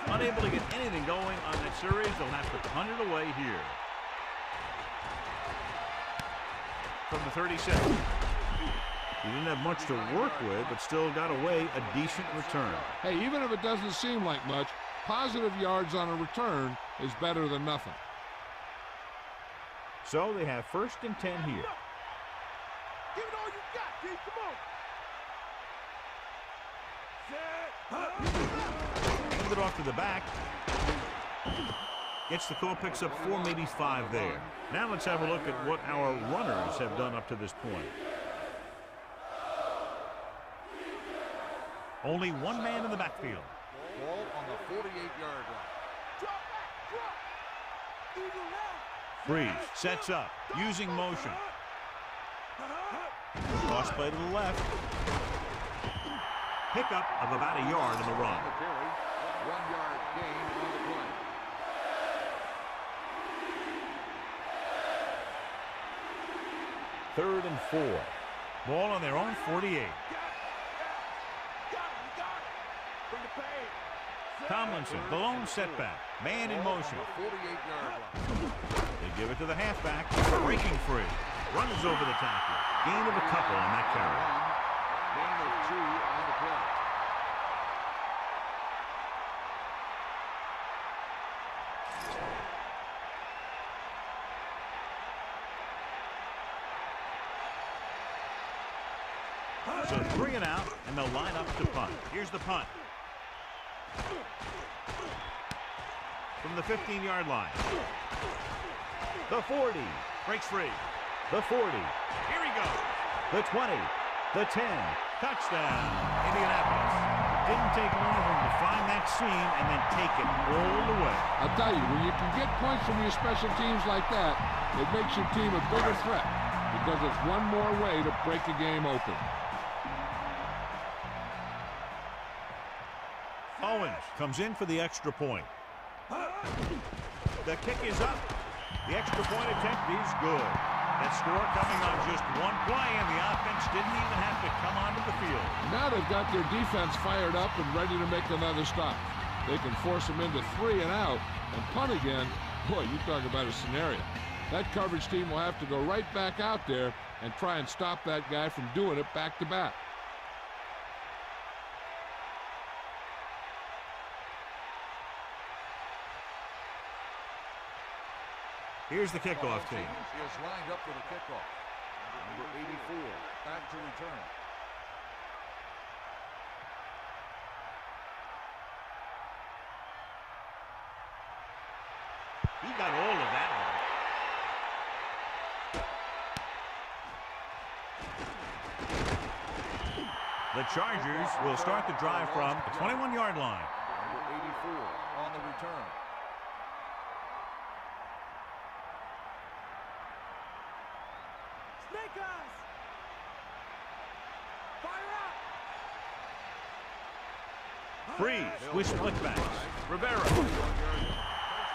Unable to get anything going on that series, they'll have to punt it away here. From the 37. He didn't have much to work with, but still got away a decent return. Hey, even if it doesn't seem like much, positive yards on a return is better than nothing. So they have 1st and 10 here. Give it all you got, D. Come on. Set. Hand it off to the back. Gets the call, picks up 4, maybe 5 there. Now let's have a look at what our runners have done up to this point. Only one man in the backfield. Ball on the 48-yard line. Drop back. Drop. Eagle left. Breeze sets up, using motion. Cross play to the left. Pickup of about a yard in the run. On the carry. 1-yard gain on the play. Third and 4. Ball on their own 48. Tomlinson, the lone setback. Man in motion. 48-yard line. They give it to the halfback. Breaking free. Runs over the tackle. Gain of a couple on that carry. Gain of 2 on the play. So 3 and out, and they'll line up to punt. Here's the punt. From the 15-yard line. The 40. Breaks free. The 40. Here he goes. The 20. The 10. Touchdown, Indianapolis. didn't take long of them to find that seam and then take it all the way. I'll tell you, when you can get points from your special teams like that, it makes your team a bigger threat because it's one more way to break a game open. Owens comes in for the extra point. The kick is up. The extra point attempt is good. That score coming on just one play, and the offense didn't even have to come onto the field. Now they've got their defense fired up and ready to make another stop. They can force them into 3 and out and punt again. Boy, you talk about a scenario. That coverage team will have to go right back out there and try and stop that guy from doing it back to back. Here's the kickoff team. Is lined up for the kickoff. Number 84, back to return. He got all of that one. The Chargers will start the drive from the 21-yard line. Number 84 on the return. Snake eyes! Fire up! Freeze with splitbacks. Rivera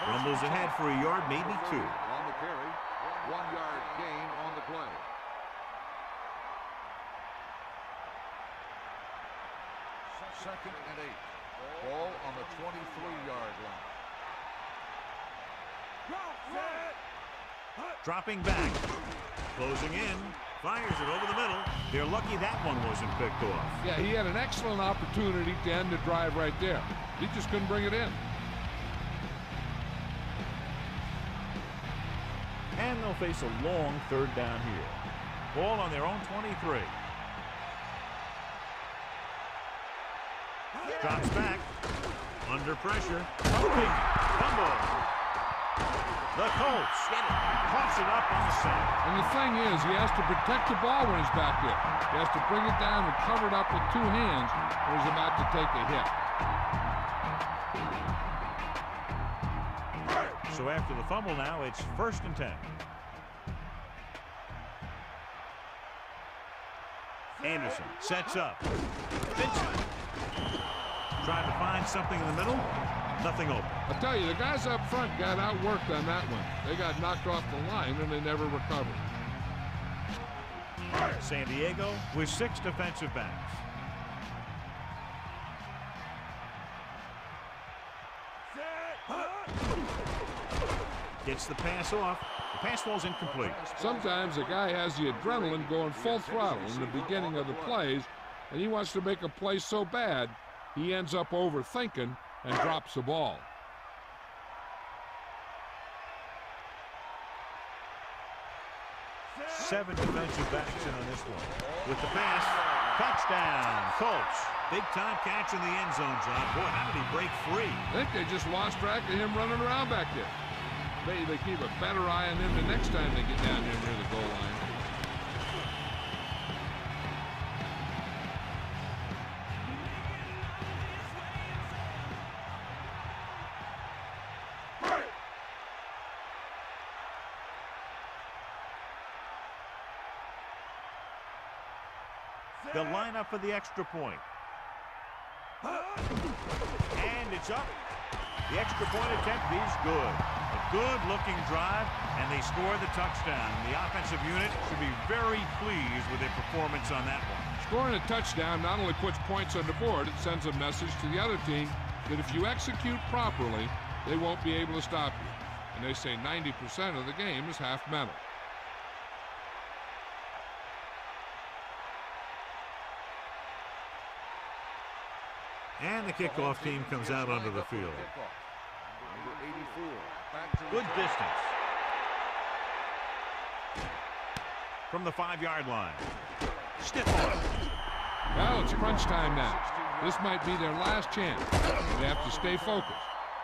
rumbles ahead for a yard, maybe 2. On the carry, 1-yard gain on the play. Second and 8. Ball on the 23-yard line. Dropping back. Closing in. Fires it over the middle. They're lucky that one wasn't picked off. Yeah, he had an excellent opportunity to end the drive right there. He just couldn't bring it in. And they'll face a long 3rd down here. Ball on their own 23. Drops back. Under pressure. Fumble. The Colts get it. Coughs it up on the sack. And the thing is, he has to protect the ball when he's back there. He has to bring it down and cover it up with 2 hands when he's about to take a hit. So after the fumble now, it's 1st and 10. Anderson sets up. Vincent trying to find something in the middle. Nothing open. I'll tell you, the guys up front got outworked on that one. They got knocked off the line and they never recovered. San Diego with 6 defensive backs. Gets the pass off. The pass falls incomplete. Sometimes a guy has the adrenaline going full throttle in the beginning of the plays, and he wants to make a play so bad, he ends up overthinking and drops the ball. Seven defensive backs in on this one. With the pass, touchdown, Colts. Big-time catch in the end zone, John. Boy, how did he break free? I think they just lost track of him running around back there. Maybe they keep a better eye on him the next time they get down there near the goal line. They'll line up for the extra point. And it's up. The extra point attempt is good. A good-looking drive, and they score the touchdown. The offensive unit should be very pleased with their performance on that one. Scoring a touchdown not only puts points on the board, it sends a message to the other team that if you execute properly, they won't be able to stop you. And they say 90% of the game is half mental. And the kickoff team comes out onto the field. Number 84, back to Good distance. From the 5-yard line. Stiff arm. Well, it's crunch time now. This might be their last chance. They have to stay focused,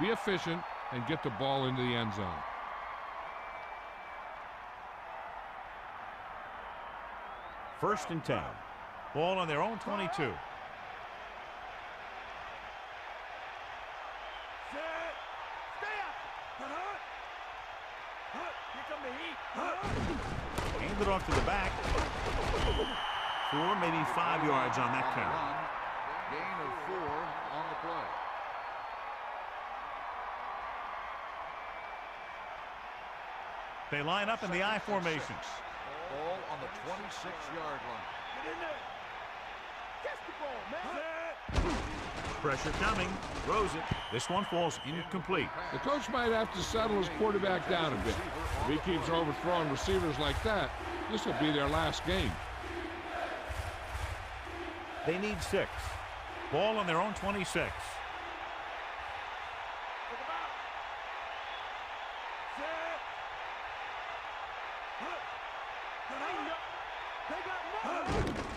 be efficient, and get the ball into the end zone. First and 10. Ball on their own 22. Hand it off to the back. 4, maybe 5 yards on that count. Gain of 4 on the play. They line up in the I formation. Ball on the 26-yard line. Get in there. Catch the ball, man. Pressure coming. Throws it. This one falls incomplete. The coach might have to settle his quarterback down a bit. If he keeps overthrowing receivers like that, this will be their last game. They need 6. Ball on their own 26.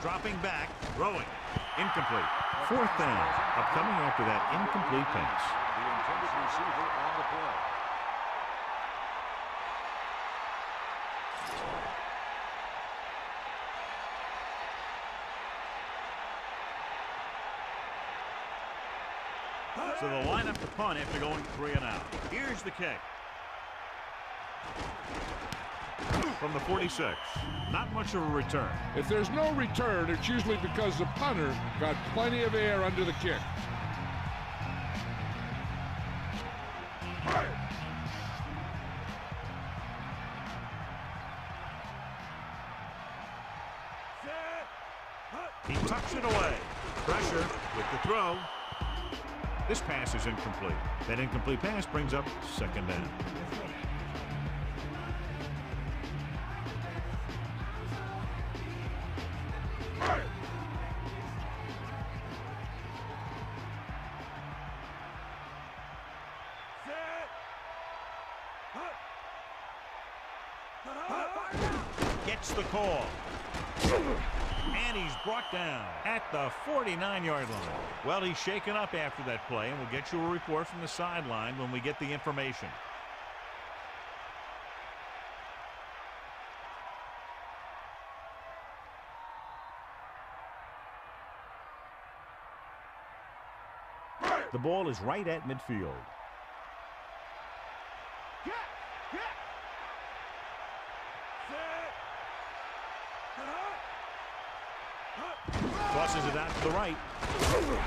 Dropping back, throwing, incomplete. 4th down, upcoming after that incomplete pass. The intended receiver on the play. So they'll line up to punt after going 3 and out. Here's the kick. From the 46. Not much of a return. If there's no return, it's usually because the punter got plenty of air under the kick. He tucks it away. Pressure with the throw. This pass is incomplete. That incomplete pass brings up 2nd down. Gets the call. And he's brought down at the 49-yard line. Well, he's shaken up after that play, and we'll get you a report from the sideline when we get the information. The ball is right at midfield. Tosses it out to the right.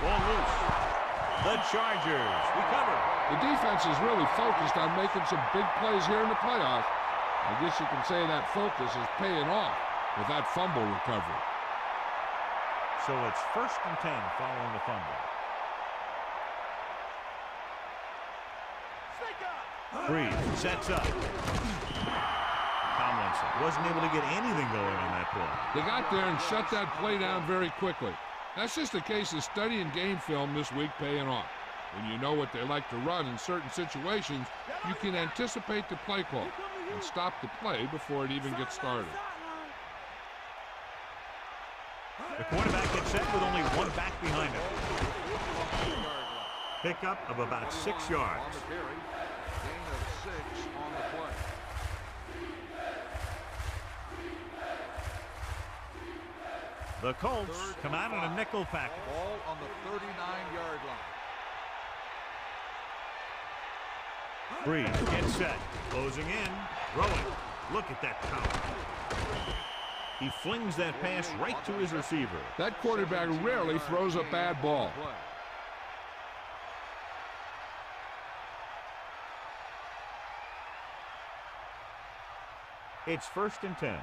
Ball loose. The Chargers recover. The defense is really focused on making some big plays here in the playoffs. I guess you can say that focus is paying off with that fumble recovery. So it's 1st and 10 following the fumble. Breeze sets up. Tomlinson wasn't able to get anything going on that play. They got there and shut that play down very quickly. That's just a case of studying game film this week paying off. When you know what they like to run in certain situations, you can anticipate the play call and stop the play before it even gets started. The quarterback gets set with only 1 back behind him. Pickup of about 6 yards. On the carry. Gain of 6 on the play. The Colts come out in a nickel package. Ball on the 39-yard line. Breeze gets set. Closing in. Throwing. Look at that power. He flings that pass right to his receiver. That quarterback rarely throws a bad ball. It's 1st and 10.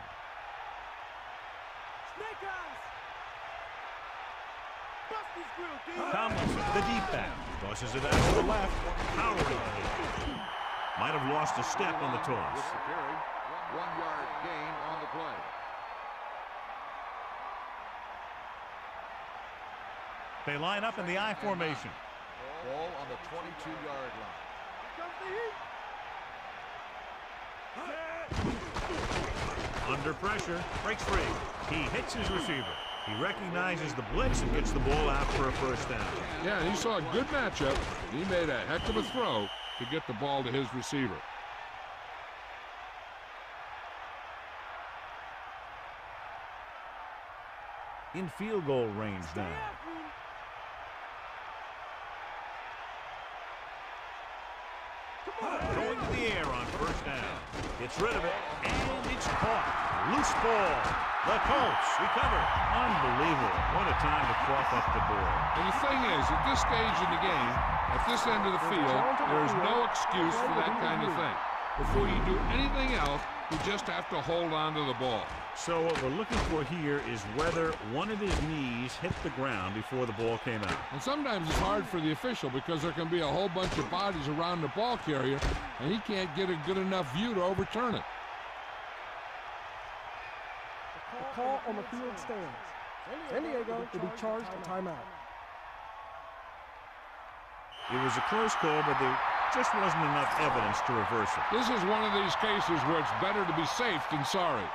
Tomlinson, the deep back, tosses it out to the left. Powering ahead. Might have lost a step on the toss. With the carry, 1-yard gain on the play. They line up in the I formation. Ball on the 22-yard line. Under pressure, breaks free. He hits his receiver. He recognizes the blitz and gets the ball out for a 1st down. Yeah, he saw a good matchup. He made a heck of a throw to get the ball to his receiver. In field goal range now. Going to the air on first down. Gets rid of it, and it's caught. Loose ball. The Colts recover. Unbelievable. What a time to cough up the ball. And the thing is, at this stage in the game, at this end of the field, there is no excuse for that kind of thing. Before you do anything else, you just have to hold on to the ball. So what we're looking for here is whether one of his knees hit the ground before the ball came out. And sometimes it's hard for the official because there can be a whole bunch of bodies around the ball carrier, and he can't get a good enough view to overturn it. The call on the field stands. San Diego will be charged a timeout. It was a close call, but there just wasn't enough evidence to reverse it. This is one of these cases where it's better to be safe than sorry.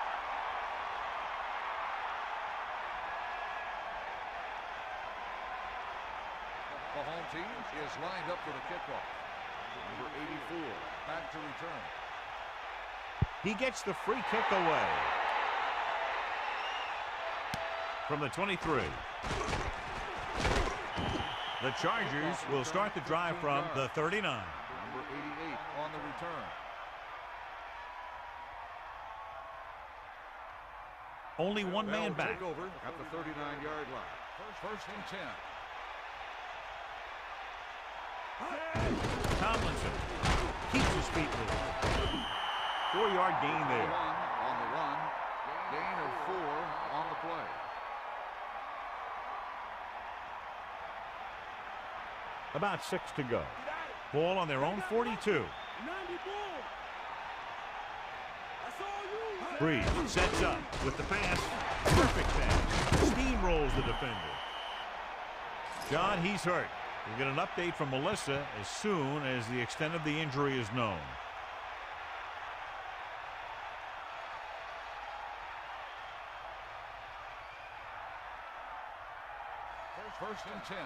The home team is lined up for the kickoff. Number 84, back to return. He gets the free kick away. From the 23. The Chargers will start the drive from the 39. Number 88 on the return. Only one man They'll back. take over at the 39-yard line. First and 10. Tomlinson keeps his feet moving. 4-yard gain there. On the run. Gain of 4 on the play. About 6 to go. Ball on their own 42. Breeze sets up with the pass. Perfect pass. Steamrolls the defender. John, he's hurt. We'll get an update from Melissa as soon as the extent of the injury is known. First and 10.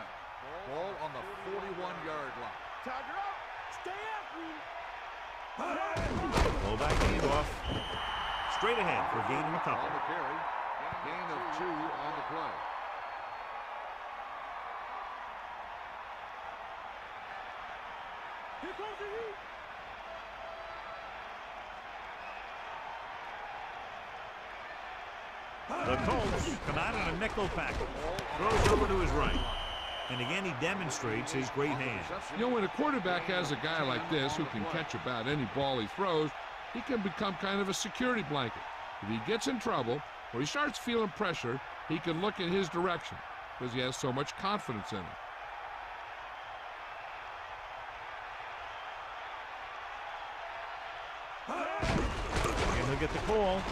Ball on the 41-yard line. Tiger up. Stay after him. Pull back handoff. Straight ahead for a gain of a couple. On the carry. Gain of 2 on the play. Here comes the heat. The Colts come out in a nickel package. Throws over to his right. And again, he demonstrates his great hands. You know, when a quarterback has a guy like this who can catch about any ball he throws, he can become kind of a security blanket. If he gets in trouble or he starts feeling pressure, he can look in his direction because he has so much confidence in him. And he'll get the call.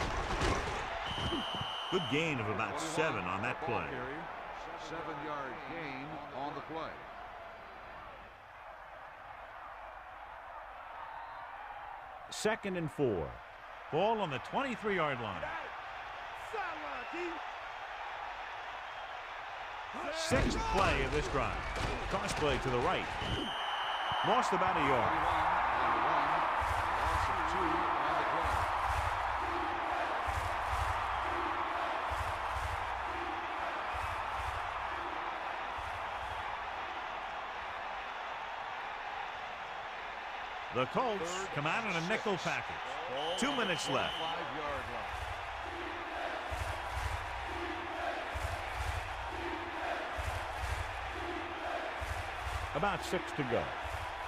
Good gain of about 7 on that play. 7-yard gain on the play. Second and 4. Ball on the 23-yard line. Sixth play of this drive. Cross play to the right. Lost about a yard. On the run. Loss of 2 on the play. The Colts come out in a nickel package. 2 minutes left. 5-yard line. About 6 to go.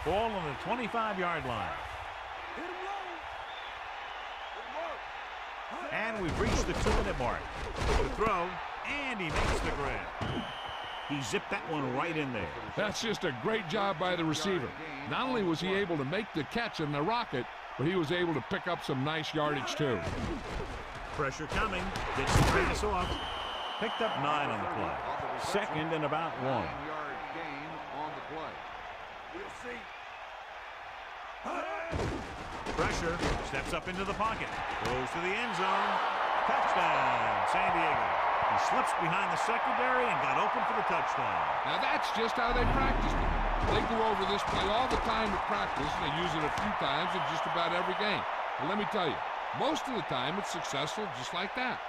Ball on the 25-yard line. And we've reached the 2-minute mark. The throw, and he makes the grab. He zipped that one right in there. That's just a great job by the receiver. Not only was he able to make the catch in the rocket, but he was able to pick up some nice yardage too. Pressure coming. Gets the pass off. Picked up 9 on the play. Second and about 1. 9-yard gain on the play. We'll see. Pressure. Steps up into the pocket. Goes to the end zone. Touchdown, San Diego. He slips behind the secondary and got open for the touchdown. Now that's just how they practiced it. They go over this play all the time at practice, and they use it a few times in just about every game. And let me tell you, most of the time it's successful just like that.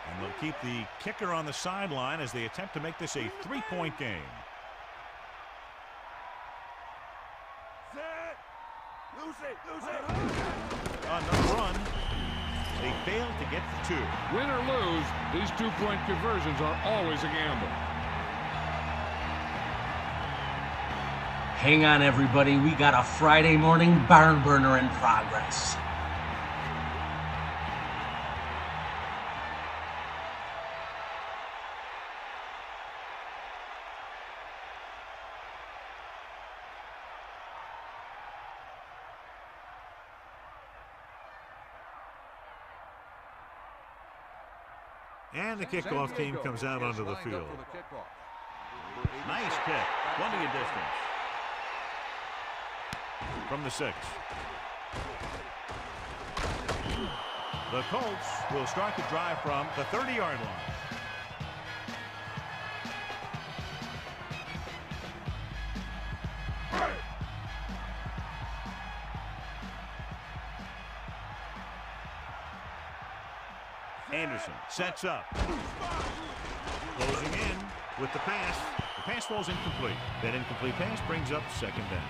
And they'll keep the kicker on the sideline as they attempt to make this a 3-point game. On the run, they failed to get the 2. Win or lose, these 2-point conversions are always a gamble. Hang on, everybody. We got a Friday morning barn burner in progress. And the kickoff team comes out onto the field. Nice kick. Plenty of distance. From the 6. The Colts will start the drive from the 30-yard line. Anderson sets up. Closing in with the pass. The pass falls incomplete. That incomplete pass brings up 2nd down.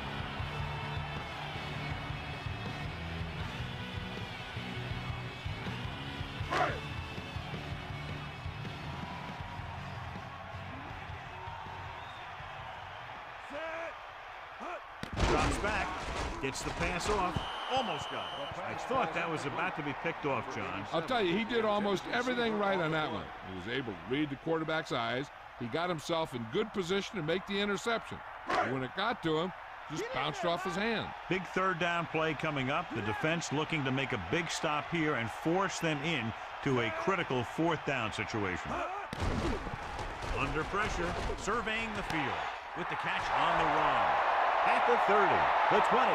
Drops back. Gets the pass off. Almost got it. I thought that was about to be picked off, John. I'll tell you, he did almost everything right on that one. He was able to read the quarterback's eyes. He got himself in good position to make the interception. But when it got to him, just bounced off his hand. Big 3rd down play coming up. The defense looking to make a big stop here and force them in to a critical 4th down situation. Under pressure, surveying the field with the catch on the run. At the 30, the 20,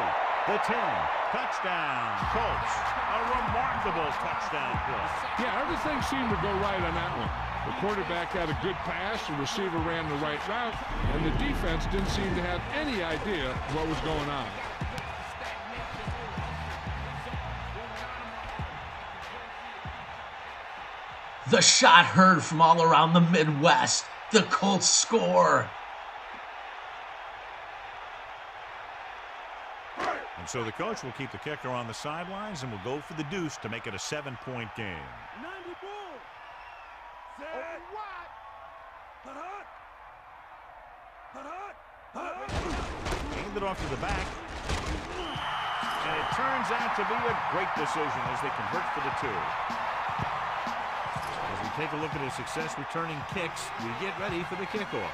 the 10, touchdown, Colts. A remarkable touchdown play. Yeah, everything seemed to go right on that one. The quarterback had a good pass, the receiver ran the right route, and the defense didn't seem to have any idea what was going on. The shot heard from all around the Midwest. The Colts score. And so the coach will keep the kicker on the sidelines and will go for the deuce to make it a 7-point game. 90 ball. Set. Handed off to the back. And it turns out to be a great decision as they convert for the 2. As we take a look at his success returning kicks, we get ready for the kickoff.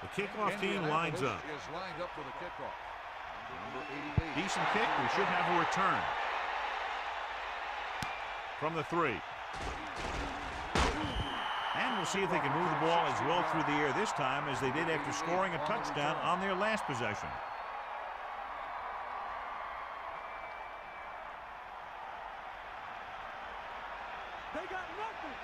The kickoff team lines up. Decent kick. We should have a return. From the 3. And we'll see if they can move the ball as well through the air this time as they did after scoring a touchdown on their last possession. They got nothing.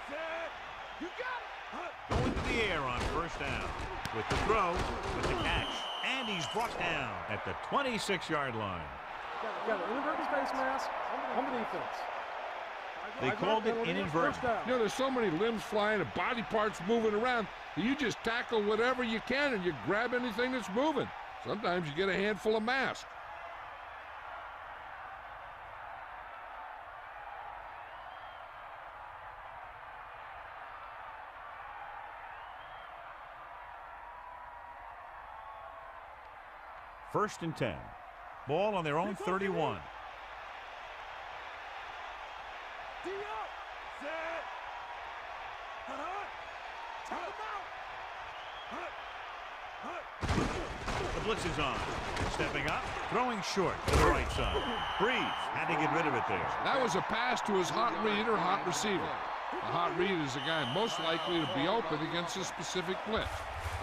Set. You got it. Going to the air on 1st down. With the throw, with the catch. And he's brought down at the 26-yard line. Got an inadvertent face mask on the defense. They called it inadvertent. You know, there's so many limbs flying and body parts moving around. You just tackle whatever you can and you grab anything that's moving. Sometimes you get a handful of mask. First and 10. Ball on their own 31. The blitz is on. Stepping up, throwing short to the right side. Breeze had to get rid of it there. That was a pass to his hot read or hot receiver. A hot read is the guy most likely to be open against a specific blitz.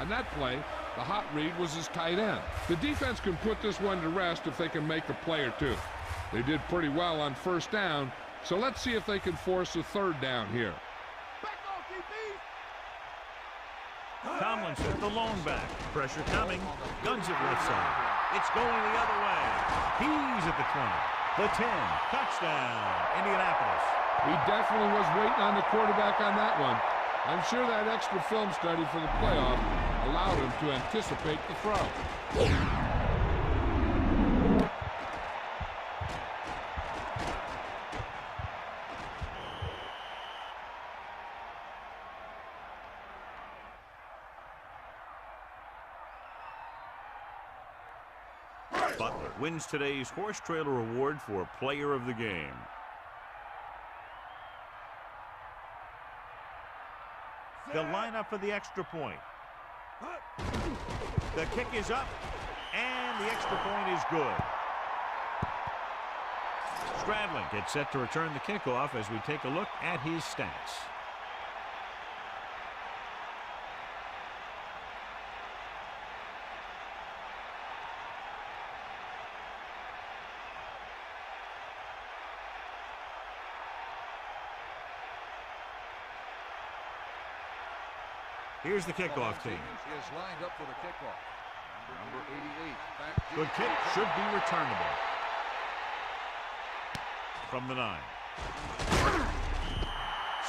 On that play, the hot read was his tight end. The defense can put this one to rest if they can make a play or two. They did pretty well on 1st down, so let's see if they can force a 3rd down here. Back off, DB. Tomlinson, the lone back. Pressure coming. Guns it left side. It's going the other way. He's at the 20. The 10. Touchdown, Indianapolis. He definitely was waiting on the quarterback on that one. I'm sure that extra film study for the playoff allowed him to anticipate the throw. Butler wins today's Horse Trailer Award for Player of the Game. They'll line up for the extra point. The kick is up, and the extra point is good. Stradling gets set to return the kickoff as we take a look at his stats. Here's the kickoff team. Is lined up for the kickoff. Number 88. The kick should be returnable. From the 9.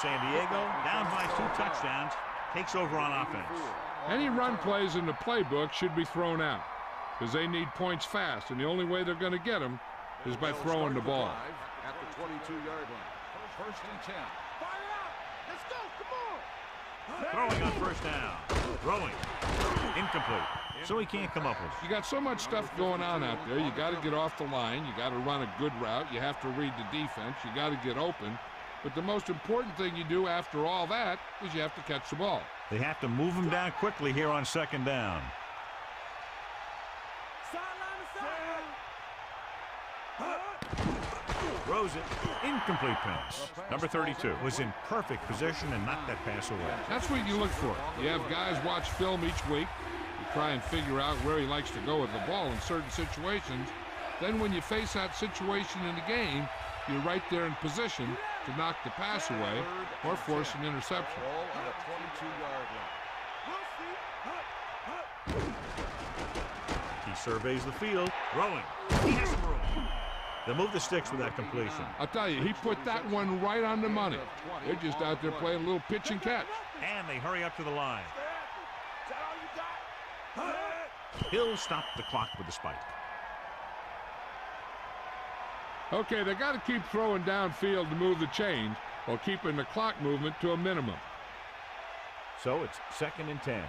San Diego, down by 2 touchdowns, takes over on offense. Any run plays in the playbook should be thrown out because they need points fast, and the only way they're going to get them is by throwing the ball. At the 22-yard line. First and 10. Fire out. Let's go. Come on. Throwing on first down. Throwing. Incomplete. So he can't come up with it. You got so much stuff going on out there. You got to get off the line. You got to run a good route. You have to read the defense. You got to get open. But the most important thing you do after all that is you have to catch the ball. They have to move him down quickly here on second down. Throws it. Incomplete pass. Number 32 was in perfect position and knocked that pass away. That's what you look for. You have guys watch film each week. You try and figure out where he likes to go with the ball in certain situations. Then when you face that situation in the game, you're right there in position to knock the pass away or force an interception. Ball on the 22-yard line. He surveys the field. Throwing. He has some room. They'll move the sticks with that completion. I'll tell you, he put that one right on the money. They're just out there playing a little pitch and catch. And they hurry up to the line. He'll stop the clock with a spike. Okay, they got to keep throwing downfield to move the chains while keeping the clock movement to a minimum. So it's second and 10.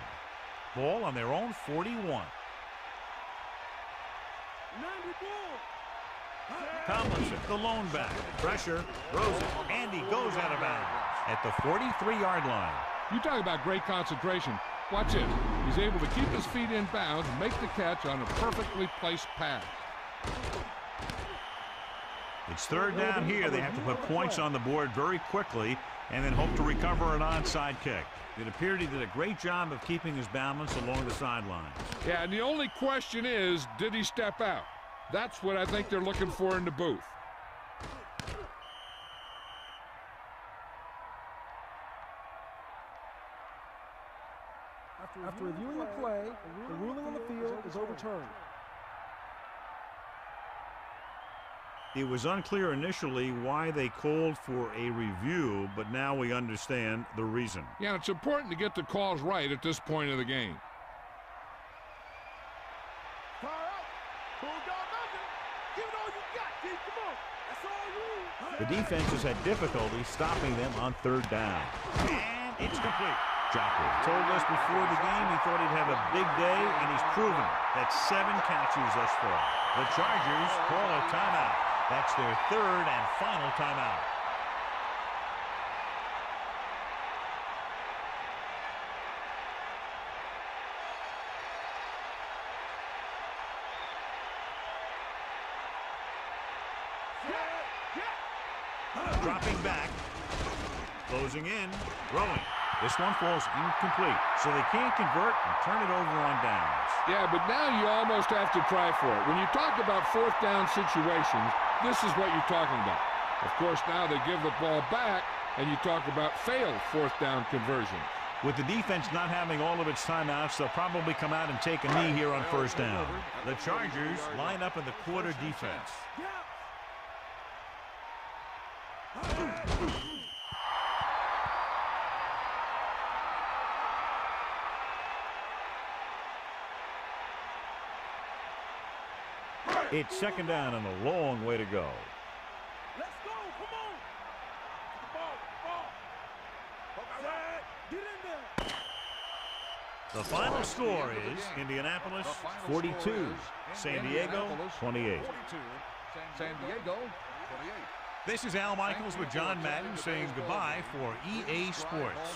Ball on their own 41. Tomlinson, the lone back. Pressure, throws it, and he goes out of bounds at the 43-yard line. You talk about great concentration. Watch it. He's able to keep his feet in bounds and make the catch on a perfectly placed pass. It's third down here. They have to put points on the board very quickly and then hope to recover an onside kick. It appeared he did a great job of keeping his balance along the sidelines. Yeah, and the only question is, did he step out? That's what I think they're looking for in the booth. After reviewing the play, the ruling on the field is overturned. It was unclear initially why they called for a review, but now we understand the reason. Yeah, it's important to get the calls right at this point of the game. The defense has had difficulty stopping them on third down. And it's complete. Jocker told us before the game he thought he'd have a big day, and he's proven it. That's 7 catches thus far. The Chargers call a timeout. That's their third and final timeout. Dropping back, closing in, throwing. This one falls incomplete, so they can't convert and turn it over on downs. Yeah, but now you almost have to try for it. When you talk about fourth down situations, this is what you're talking about. Of course, now they give the ball back, and you talk about failed fourth down conversions. With the defense not having all of its timeouts, they'll probably come out and take a knee here on first down. The Chargers line up in the quarter defense. It's second down and a long way to go. Let's go. Come on. Get in there. The final score is Indianapolis 42, San Diego 28. San Diego 28. This is Al Michaels with John Madden saying goodbye for EA Sports.